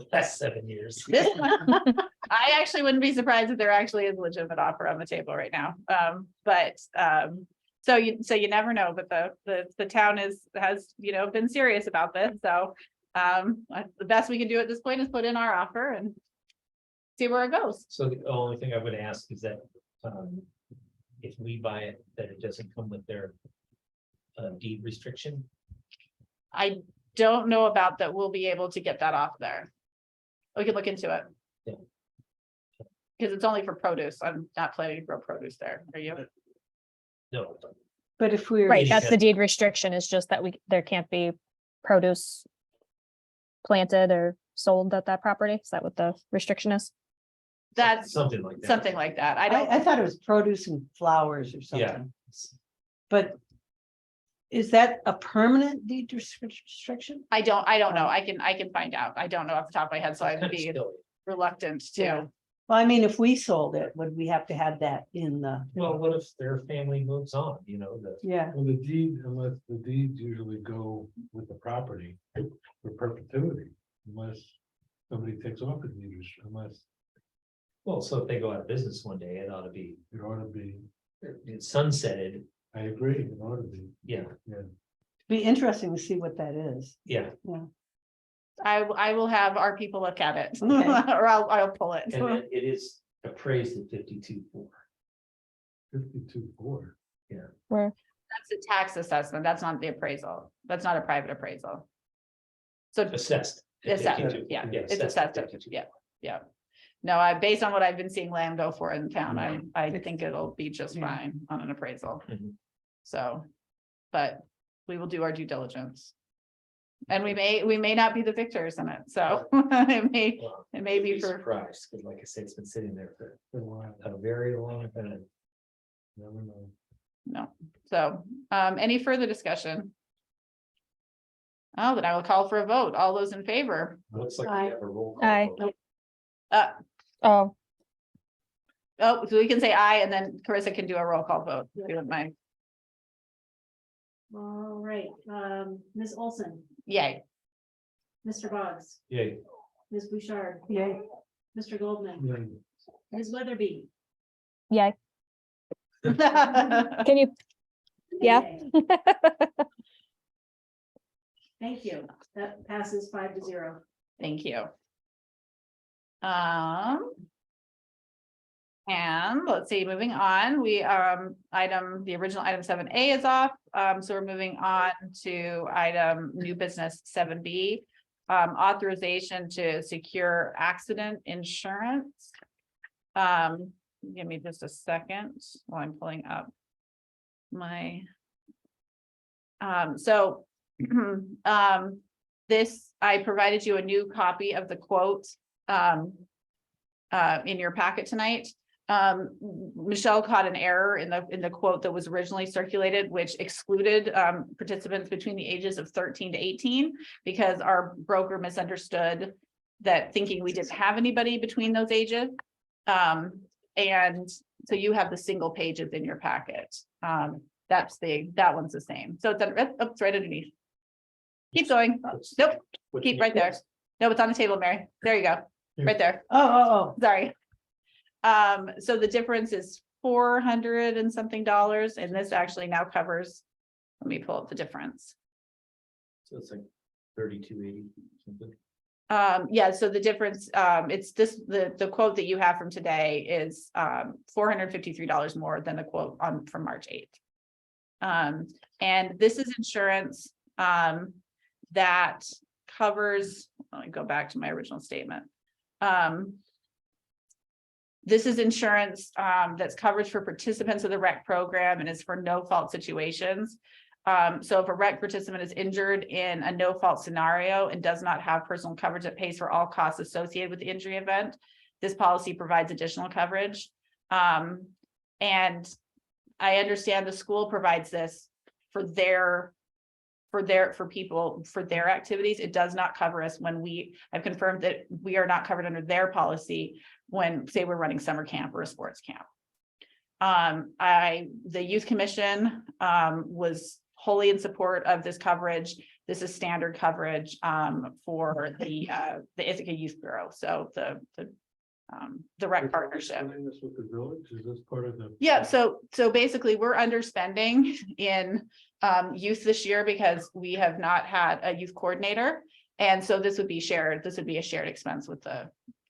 the last 7 years. This one, I actually wouldn't be surprised if there actually is a legitimate offer on the table right now. So you never know, but the town has, you know, been serious about this. So the best we can do at this point is put in our offer and see where it goes. So the only thing I would ask is that if we buy it, that it doesn't come with their deed restriction. I don't know about that. We'll be able to get that off there. We can look into it. Yeah. Because it's only for produce. I'm not planning to grow produce there. Are you? No. But if we're. Right, that's the deed restriction, is just that there can't be produce planted or sold at that property. Is that what the restriction is? That's Something like that. something like that. I don't. I thought it was produce and flowers or Yeah. something. But is that a permanent deed restriction? I don't know. I can find out. I don't know off the top of my head, so I'd be Still, reluctant Yeah. to. Well, I mean, if we sold it, would we have to have that in the? well, what if their family moves on, Yeah, Well, the deed, unless the deeds usually go with the property for perpetuity, unless somebody takes off the deed, unless well, so if they go out of business one day, it ought to be it ought to be, it's sunsetted. I agree, it ought to be. Yeah, be interesting to see what that is. yeah. I will have our people look at it, Okay. or I'll pull it. And then it is appraised at 52.4. 52.4. Where, That's a tax assessment. That's not the appraisal. That's not a private appraisal. So Assessed. at assessed, 52. yeah, it's assessed at assessed, 52. yeah. No, based on what I've been seeing land go for in town, I think it'll be just Yeah. fine on an appraisal. Mhm. So, but we will do our due diligence. And we may not be the victors in it, so it Well, may be you'd for, surprised, because like I said, it's been sitting there for For a while, a very long time. never know. no, so, any further discussion? Oh, then I will call for a vote. All those in favor? Looks like Aye. we have a roll. call Aye. vote. oh, Oh, so we can say aye and then Carissa can do a roll call vote, if you don't mind. All right, Ms. Olson, Yay. Mr. Boggs, Yeah, Ms. Bouchard, Yay. Mr. Goldman, Yeah, Ms. Weatherby. yeah, can you, yeah. Yay. Thank you. That passes 5-0. Thank you. And let's see, moving on, the original item 7A is off. So we're moving on to item new business 7B. Authorization to secure accident insurance. Give me just a second while I'm pulling up my. So, this, I provided you a new copy of the quote, in your packet tonight. Michelle caught an error in the quote that was originally circulated, which excluded, participants between the ages of 13 to 18, because our broker misunderstood that, thinking we didn't have anybody between those ages. And so you have the single pages in your packet. That one's the same. So it's right underneath. Keep going. Nope, keep right there. No, it's on the table, Mary. There you go. Right there. Oh, Sorry. So the difference is $400 and something, and this actually now covers, let me pull up the difference. So it's like 3280 something. Yeah, so the difference, it's this, the quote that you have from today is $453 more than the quote from March 8th. And this is insurance that covers, let me go back to my original statement. This is insurance that's coverage for participants of the REC program and is for no fault situations. So if a REC participant is injured in a no fault scenario and does not have personal coverage that pays for all costs associated with the injury event, this policy provides additional coverage. And I understand the school provides this for their activities. It does not cover us when I've confirmed that we are not covered under their policy when, say, we're running summer camp or a sports camp. The youth commission was wholly in support of this coverage. This is standard coverage for the Ithaca Youth Bureau. So the REC partnership. Running this with the village, is this part of the? Yeah, so basically we're underspending in youth this year because we have not had a youth coordinator. And so this would be shared, this would be a shared expense with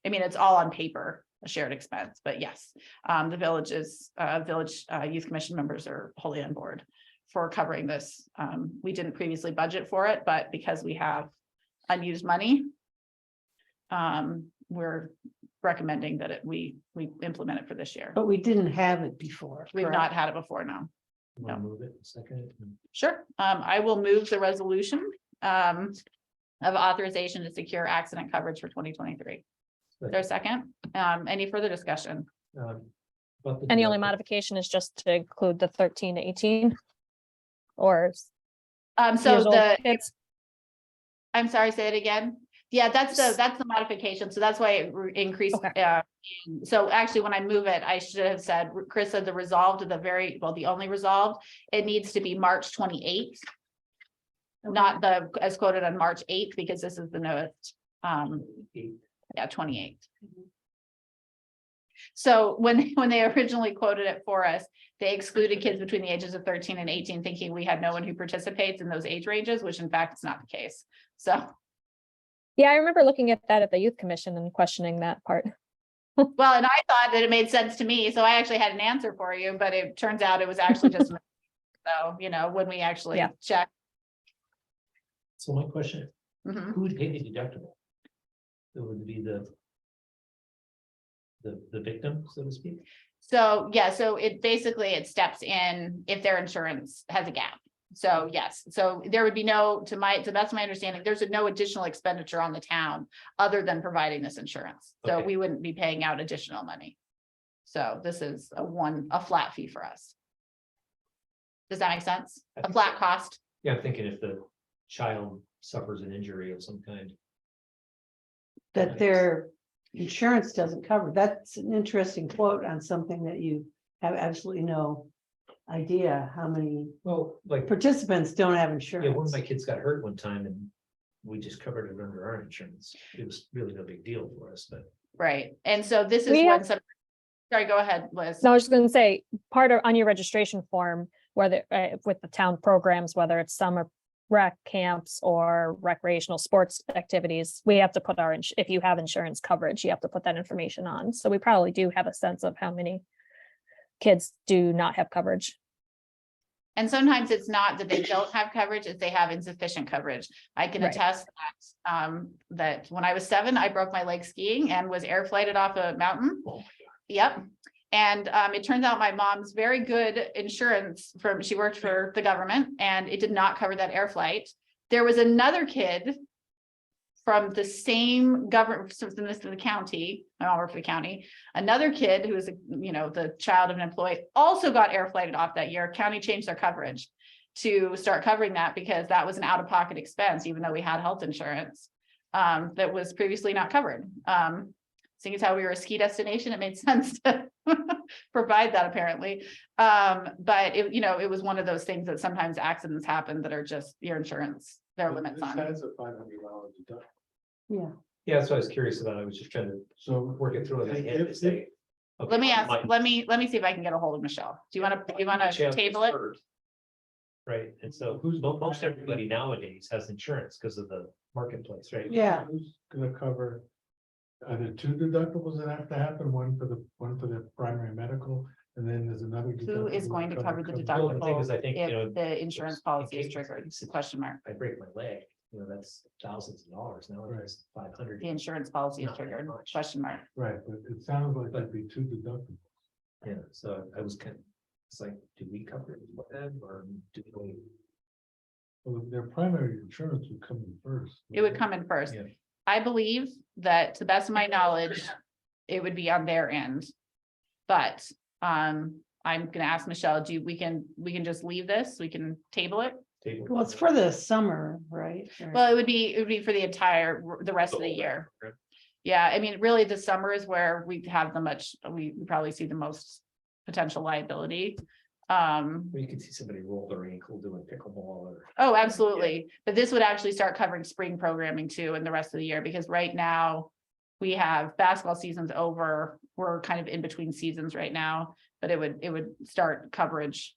I mean, it's all on paper, a shared expense, but yes, the village youth commission members are wholly on board for covering this. We didn't previously budget for it, but because we have unused money, we're recommending that we implement it for this year. but we didn't have it before. We've correct? not had it before, no. Want to move it a second? Sure. I will move the resolution of authorization to secure accident coverage for 2023. Is there a second? Any further discussion? About the And the only deductible. modification is just to include the 13 to 18. Or So years old kids. I'm sorry, say it again. Yeah, that's the modification. So that's why it increased. Okay. So actually, when I move it, I should have said, Chris said the resolved to the only resolved, it needs to be March 28th. Not as quoted on March 8th, because this is the newest, 28th. So when they originally quoted it for us, they excluded kids between the ages of 13 and 18, thinking we had no one who participates in those age ranges, which in fact is not the case. So, Yeah, I remember looking at that at the youth commission and questioning that part. well, and I thought that it made sense to me, so I actually had an answer for you, but it turns out it was actually just so, when we actually check. So my question, Mhm. who would pay the deductible? It would be the victim, so to speak. So, yeah, so it steps in if their insurance has a gap. So, yes, so there would be to that's my understanding, there's no additional expenditure on the town other than providing this insurance. So Okay. we wouldn't be paying out additional money. So this is a flat fee for us. Does that make sense? I A think flat so. cost? Yeah, I'm thinking if the child suffers an injury of some kind. That their insurance doesn't cover. That's an interesting quote on something that you have absolutely no idea how many Well, like, participants don't have yeah, one insurance. of my kids got hurt one time and we just covered it under our insurance. It was really no big deal for us, but. Right, and so this is We when have- sorry, go ahead, Liz. No, I was just gonna say, part of, on your registration form, whether, with the town programs, whether it's summer rec camps or recreational sports activities, we have to put if you have insurance coverage, you have to put that information on. So we probably do have a sense of how many kids do not have coverage. And sometimes it's not that they don't have coverage, it's they have insufficient coverage. I can Right. attest that, that when I was 7, I broke my leg skiing and was air flighted off a mountain. Oh my Yep. And it turns out my mom's very good insurance she worked for the government and it did not cover that air flight. There was another kid from the same government, from the county, my mom worked for the county, another kid who was, the child of an employee also got air flighted off that year. County changed their coverage to start covering that because that was an out-of-pocket expense, even though we had health insurance that was previously not covered. Seeing as how we were a ski destination, it made sense to provide that apparently. But it was one of those things that sometimes accidents happen that are just your insurance, there are limits on. This has a $500 deductible. Yeah, Yeah, that's what I was curious about. I was just trying to So work it through in my If- head to if- say. Let me ask, okay, let me see if I can get a hold of Michelle. Do you want to table it? Right, and so most everybody nowadays has insurance because of the marketplace, right? yeah. who's gonna cover? Are there two deductibles that have to happen? One for the primary medical, and then there's another. Who is deductible going to that cover the Well, the thing is, deductible I think, if the insurance in policy is case- triggered? Question mark. If I break my leg, that's thousands of dollars now, it's 500. The insurance policy is Not that triggered? much. Question mark. Right, but it sounds like there'd be two deductibles. Yeah, so I was it's like, do we cover it with them or do we? Well, their primary insurance would come in first. It would come in first. Yeah. I believe that to the best of my knowledge, it would be on their end. But I'm gonna ask Michelle, we can just leave this? We can table it? Well, it's for the summer, right? Or- Well, it would be for the rest of the year. Yeah, I mean, really, the summer is where we have we probably see the most potential liability. You can see somebody roll their ankle doing pickleball or. Oh, absolutely. But this would actually start covering spring programming too in the rest of the year, because right now we have basketball season's over. We're kind of in between seasons right now, but it would start coverage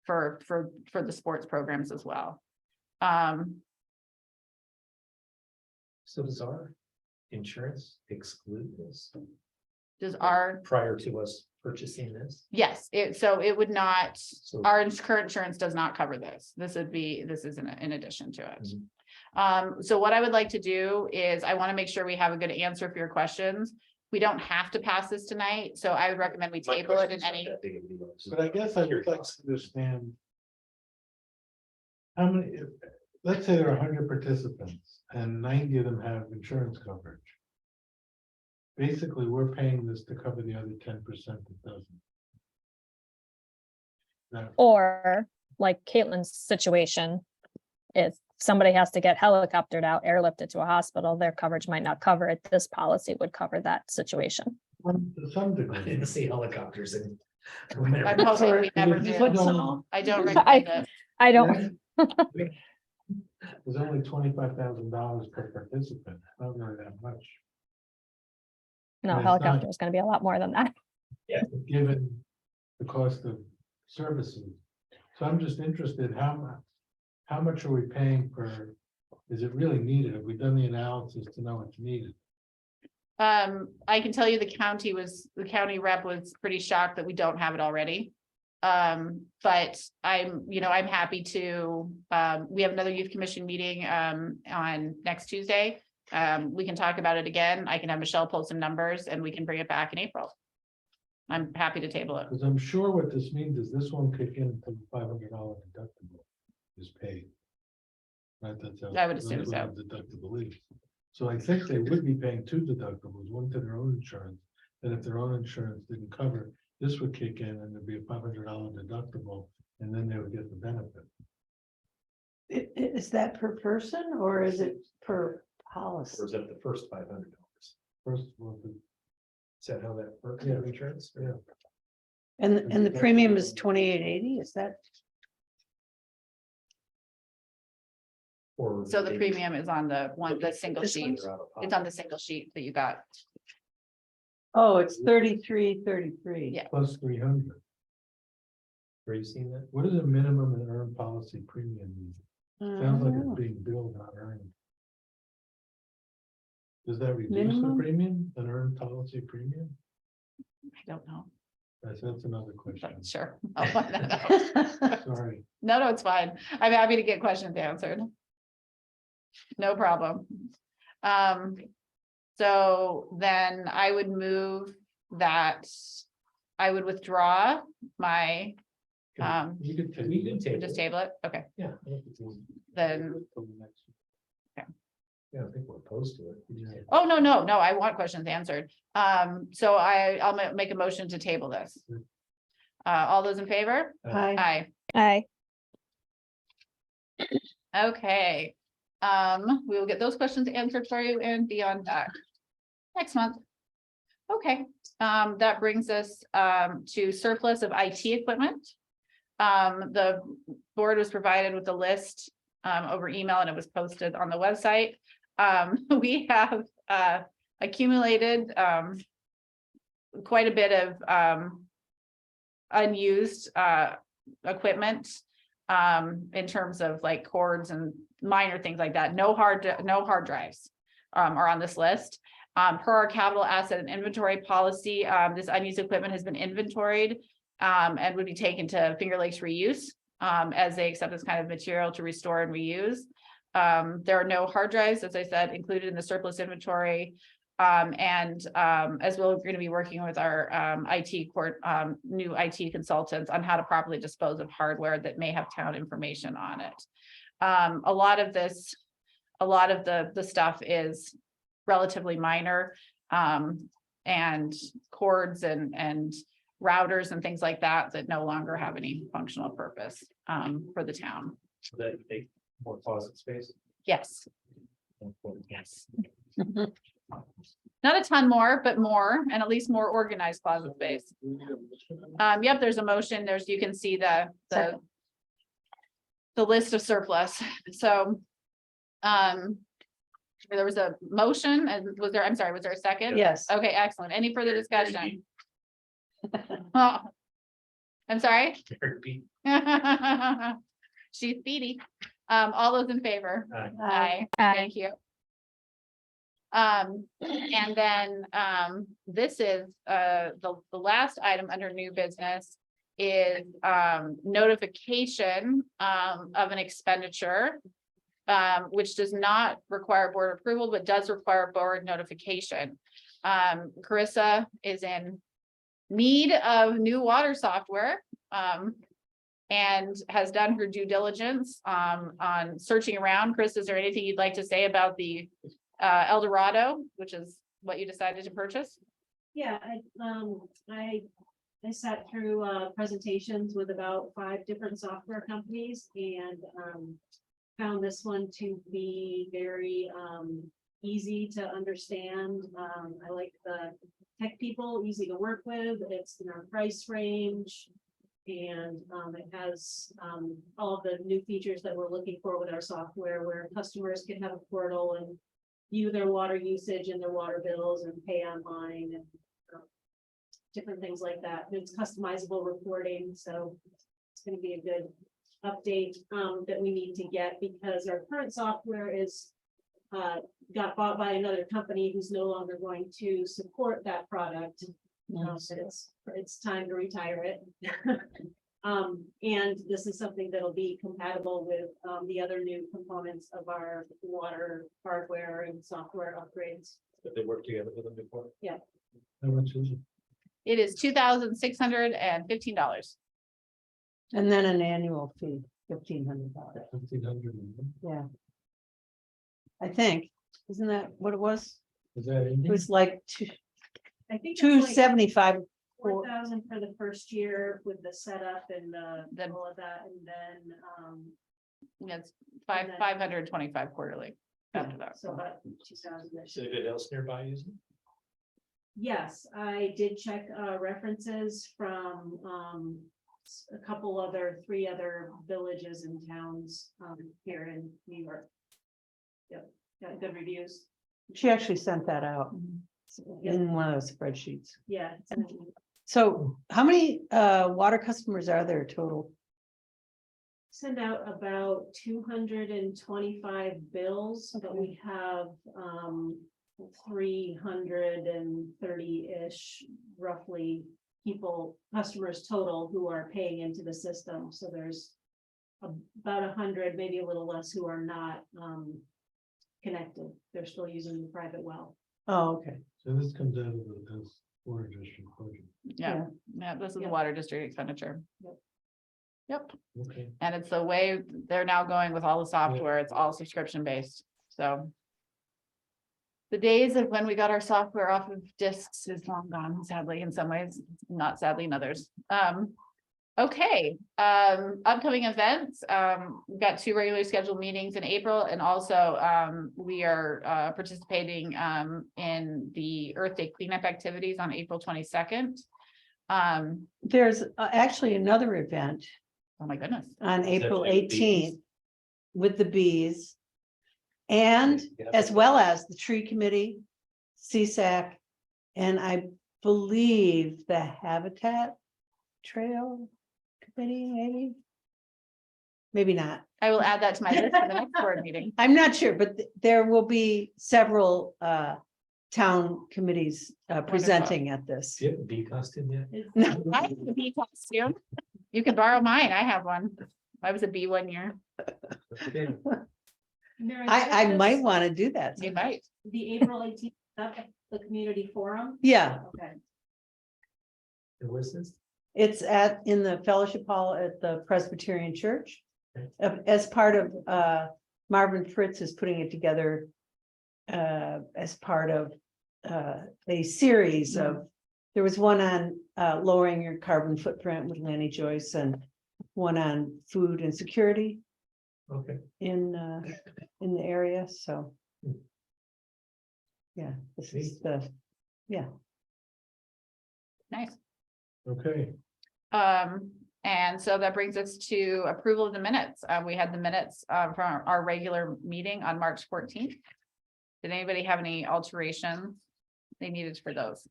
for the sports programs as well. So does our insurance exclude this Does our, prior to us purchasing this? yes, so it would not, So our current insurance does not cover this. This is in addition to it. Mhm. So what I would like to do is I want to make sure we have a good answer for your questions. We don't have to pass this tonight, so I would recommend we my table it in question's not any, that big of a deal. It's But I guess I would like to understand. How many, let's say there are 100 participants and 90 of them have insurance coverage. Basically, we're paying this to cover the other 10% that doesn't. Now, Or like Caitlin's situation, if somebody has to get helicoptered out, airlifted to a hospital, their coverage might not cover it. This policy would cover that situation. to some I degree. didn't see helicopters in. I'm hoping we never do. Football. I don't recommend it. I don't, There's only $25,000 per participant, not really that much, no, it's not- helicopter is gonna be a lot more than that. given the cost of services. So I'm just interested, how much are we paying for, is it really needed? Have we done the analysis to know it's needed? I can tell you the county rep was pretty shocked that we don't have it already. But I'm happy to, we have another youth commission meeting, on next Tuesday. We can talk about it again. I can have Michelle pull some numbers and we can bring it back in April. I'm happy to table it. Because I'm sure what this means is this won't kick in until the $500 deductible is paid. Right, that's how. I would assume that's what so. the Deductible is. So I think they would be paying two deductibles, one to their own insurance. And if their own insurance didn't cover, this would kick in and there'd be a $500 deductible, and then they would get the benefit. Is that per person or is it per policy? Or is that the first $500? First, well, Is that how that works? Yeah. with insurance? yeah. And the premium is 28.80, is that? Or So the they- premium is on the single This sheet. they're out of It's pocket. on the single sheet that you got. Oh, it's 33.33. Yeah. Plus 300. Where you seen that? What does a minimum and earned policy premium mean? Sounds like Uh, it's being billed, not earned. Does that reduce the Minimum? premium, an earned policy premium? I don't know, That's another question. but sure. I'll find that out. Sorry. No, it's fine. I'm happy to get questions answered. No problem. So then I would move that I would withdraw my, You could take- We can table just it. table it, okay, Yeah. I think it's easy. then, Yeah, I think we're opposed to it. We just- oh, no, I want questions answered. So I'll make a motion to table this. All those in favor? Hi, Aye. Aye. Okay, we will get those questions answered for you and be on back next month. Okay, that brings us to surplus of IT equipment. The board was provided with a list over email and it was posted on the website. We have accumulated quite a bit of unused equipment in terms of like cords and minor things like that. No hard drives are on this list. Per our capital asset and inventory policy, this unused equipment has been inventoried and would be taken to Finger Lakes Reuse as they accept this kind of material to restore and reuse. There are no hard drives, as I said, included in the surplus inventory. As well, we're going to be working with our new IT consultants on how to properly dispose of hardware that may have town information on it. A lot of the stuff is relatively minor, and cords and routers and things like that no longer have any functional purpose for the town. So that make more closet space. Yes. Yes. Not a ton more, but more, and at least more organized closet space. Yep, there's a motion. You can see the list of surplus. So, there was a motion and was there a second? yes. Okay, excellent. Any further discussion? Oh, I'm sorry. She's speedy. All those in favor? Aye. Aye, Aye. thank you. And then, this is, the last item under new business is, notification, of an expenditure, which does not require board approval, but does require board notification. Carissa is in need of new water software, and has done her due diligence, on searching around. Chris, is there anything you'd like to say about the El Dorado, which is what you decided to purchase? Yeah, I sat through presentations with about 5 different software companies and found this one to be very easy to understand. I like the tech people, easy to work with. It's in our price range. And it has all of the new features that we're looking for with our software, where customers can have a portal and view their water usage and their water bills and pay online and different things like that. It's customizable reporting, so it's going to be a good update that we need to get, because our current software is got bought by another company who's no longer going to support that product. So it's time to retire it. And this is something that'll be compatible with the other new components of our water hardware and software upgrades. But they work together with them before. How much is it? It is $2,615. And then an annual fee, $1,500. 1,500. Yeah. I think, isn't that what it was? Is that in It here? was like I think two it's like seventy-five. 4,000 for the first year with the setup and Then- all of that, and then It's $525 quarterly after that. so about 2,000. Is anybody else nearby using? Yes, I did check references from a couple other, 3 other villages and towns here in New York. Yep, got good reviews. She actually sent that out in one of those spreadsheets. Yeah. So how many water customers are there total? Send out about 225 bills, but we have 330-ish roughly customers total who are paying into the system. So there's about 100, maybe a little less, who are not connected. They're still using the private well. Oh, okay. So this comes out of Water district budget. Yeah, yeah, this is the Yeah. water district expenditure. Yep. Yep, Okay. and it's the way they're now going with all the software, it's all subscription based, so. The days of when we got our software off of discs is long gone, sadly, in some ways, not sadly in others. Okay, upcoming events, we've got 2 regularly scheduled meetings in April, and also, we are, participating, in the Earth Day cleanup activities on April 22nd. There's actually another event Oh my goodness, on April with the bees? 18th with the bees. And Yeah. as well as the tree committee, CSAC, and I believe the Habitat Trail Committee, maybe. Maybe not. I will add that to my list for the next board meeting. I'm not sure, but there will be several town committees presenting at this. Do you have a bee costume yet? No, I have a bee costume. You can borrow mine, I have one. I was a bee one year, Okay. Mary, I is might this want to do that. you might. The April 18th, the community forum? Yeah, Okay. And what's this? it's in the fellowship hall at the Presbyterian Church. Okay. As part of, Marvin Fritz is putting it together. As part of, a series of, there was one on, lowering your carbon footprint with Lanny Joyce and one on food and security Okay. in the area, so. Hmm. Yeah, this is the, yeah. Nice. Okay, And so that brings us to approval of the minutes. We had the minutes from our regular meeting on March 14th. Did anybody have any alterations they needed for those?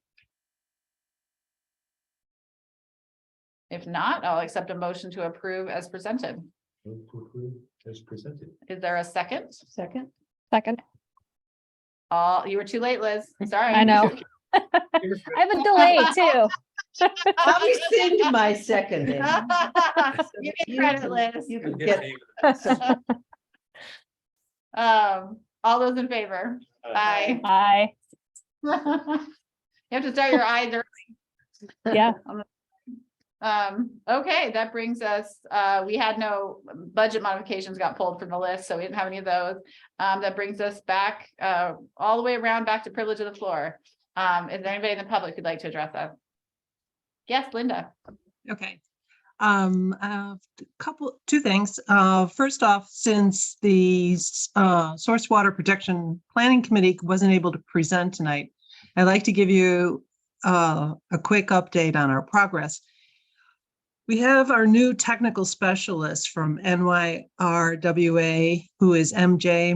If not, I'll accept a motion to approve as presented. Move to approve as presented. Is there a second? Second, Second. You were too late, Liz. Sorry. I know. I have a delay too. I'll rescind my second. then. You get You credit, can- Liz. You can get, All those in favor? Aye. Aye. You have to start your eyes early. Yeah. Okay, that brings us, we had no budget modifications got pulled from the list, so we didn't have any of those. That brings us back, all the way around back to privilege of the floor. Is there anybody in the public who'd like to address that? Yes, Linda. Okay. Two things. First off, since the Source Water Protection Planning Committee wasn't able to present tonight, I'd like to give you a quick update on our progress. We have our new technical specialist from NYRWA, who is MJ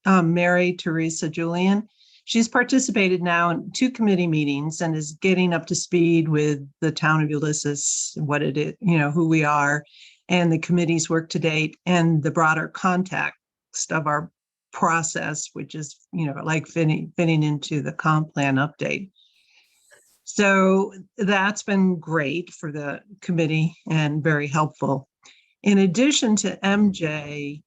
Mary Teresa Julian. She's participated now in 2 committee meetings and is getting up to speed with the town of Ulysses, what it is, who we are, and the committee's work to date, and the broader context of our process, which is, like fitting into the comp plan update. So that's been great for the committee and very helpful. In addition to MJ,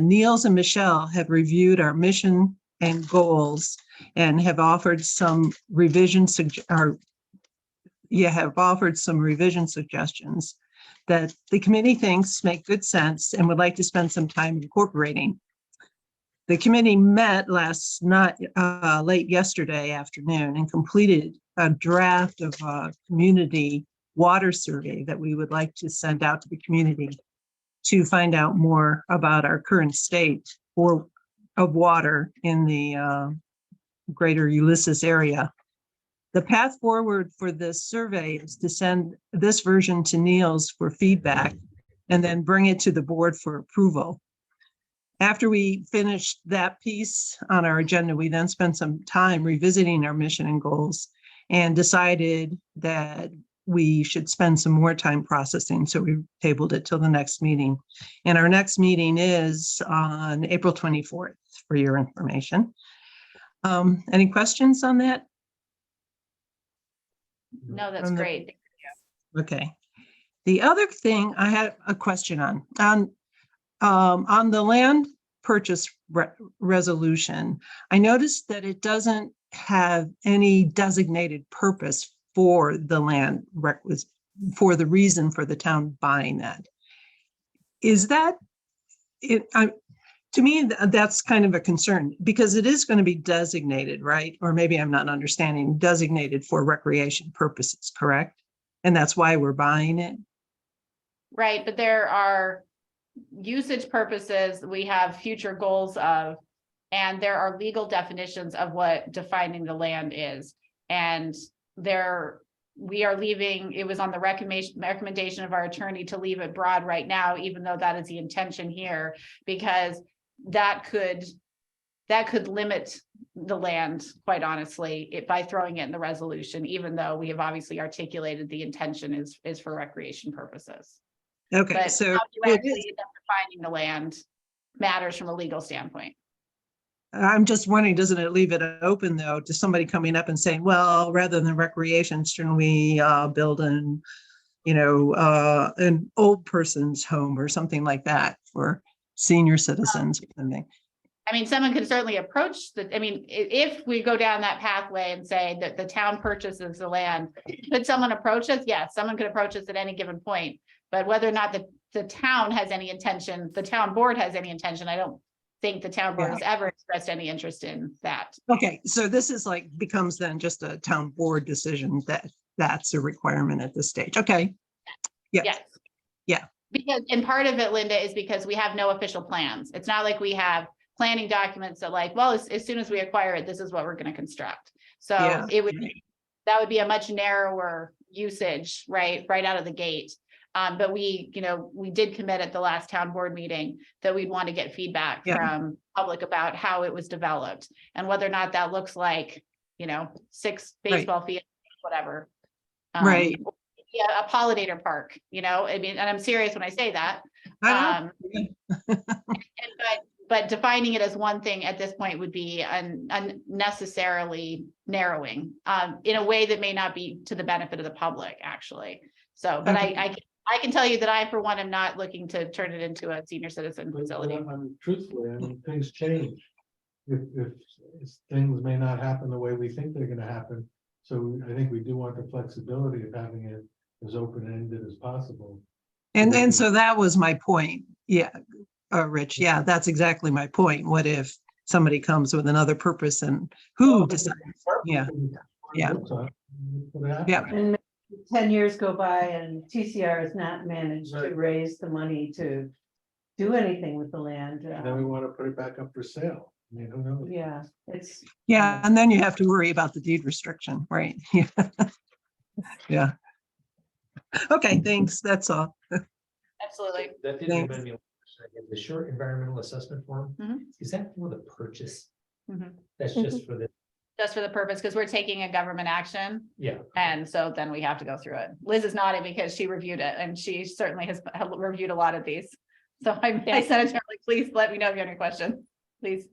Niels and Michelle have reviewed our mission and goals and have offered some revision suggestions that the committee thinks make good sense and would like to spend some time incorporating. The committee met last night, late yesterday afternoon, and completed a draft of a community water survey that we would like to send out to the community to find out more about our current state of water in the greater Ulysses area. The path forward for this survey is to send this version to Niels for feedback and then bring it to the board for approval. After we finished that piece on our agenda, we then spent some time revisiting our mission and goals and decided that we should spend some more time processing. So we tabled it till the next meeting. And our next meeting is on April 24th, for your information. Any questions on that? No, that's From the- great. Okay. The other thing I had a question on the land purchase resolution, I noticed that it doesn't have any designated purpose for the land for the reason for the town buying that. Is that it? To me, that's kind of a concern because it is going to be designated, right? Or maybe I'm not understanding, designated for recreation purposes, correct? And that's why we're buying it. Right, but there are usage purposes we have future goals of, and there are legal definitions of what defining the land is. And we are leaving, it was on the recommendation of our attorney to leave it broad right now, even though that is the intention here, because that could limit the land, quite honestly, by throwing it in the resolution, even though we have obviously articulated the intention is for recreation purposes. Okay, But so how you it actually is, end up defining the land matters from a legal standpoint. I'm just wondering, doesn't it leave it open though to somebody coming up and saying, well, rather than recreation, shouldn't we build an old person's home or something like that for senior citizens or something? I mean, someone could certainly approach if we go down that pathway and say that the town purchases the land, could someone approach us? Yes, someone could approach us at any given point. But whether or not the town has any intention, the town board has any intention, I don't think the town board has ever expressed any interest in that. Okay, so this is becomes then just a town board decision that's a requirement at this stage. Okay. Yes. Yes. Yeah. Because, and part of it, Linda, is because we have no official plans. It's not like we have planning documents that as soon as we acquire it, this is what we're going to construct. So Yeah. that would be a much narrower usage, right out of the gate. But we did commit at the last town board meeting that we'd want to get feedback from public about how it was developed and whether or not that looks like, 6 baseball fields, whatever. Right. Yeah, a pollinator park, and I'm serious when I say that. I know. But defining it as one thing at this point would be unnecessarily narrowing, in a way that may not be to the benefit of the public, actually. So, but Okay. I can tell you that I, for one, am not looking to turn it into a senior citizen facility. Truthfully, things change. If things may not happen the way we think they're gonna happen. So I think we do want the flexibility of having it as open-ended as possible. And so that was my point. Yeah. Rich, yeah, that's exactly my point. What if somebody comes with another purpose and who decides? Yeah. Yeah. Yeah. And 10 years go by and TCR has not managed to Right. raise the money to do anything with the land. And then we want to put it back up for sale. Who knows? Yeah, it's. Yeah, and then you have to worry about the deed restriction, right? Yeah. Yeah. Okay, thanks. That's all. Absolutely. That did Thanks. remind me of a question. The short environmental assessment form, Mhm. is that for the purchase? Mhm. That's just for the, Just for the purpose, because we're taking a government action. yeah. And so then we have to go through it. Liz is nodding because she reviewed it and she certainly has reviewed a lot of these. So I sent it to her, like, please let me know if you have any questions, please.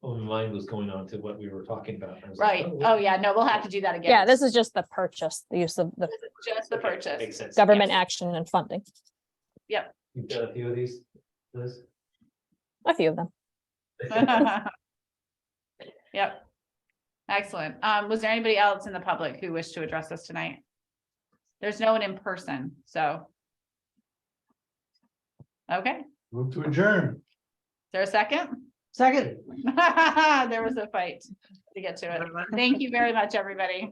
Oh, mine was going on to what we were talking about. I was like, Right. Oh, yeah, no, we'll have to do that again. Yeah, this is just the purchase, the use of the This is just the okay, purchase. Makes sense. government Yes. action and funding, You've got a few of these, Liz? a few of them. Yep. Excellent. Was there anybody else in the public who wished to address us tonight? There's no one in person, so. Okay, is Move to adjourn. there a second? Second. There was a fight to get to it. Thank you very much, everybody.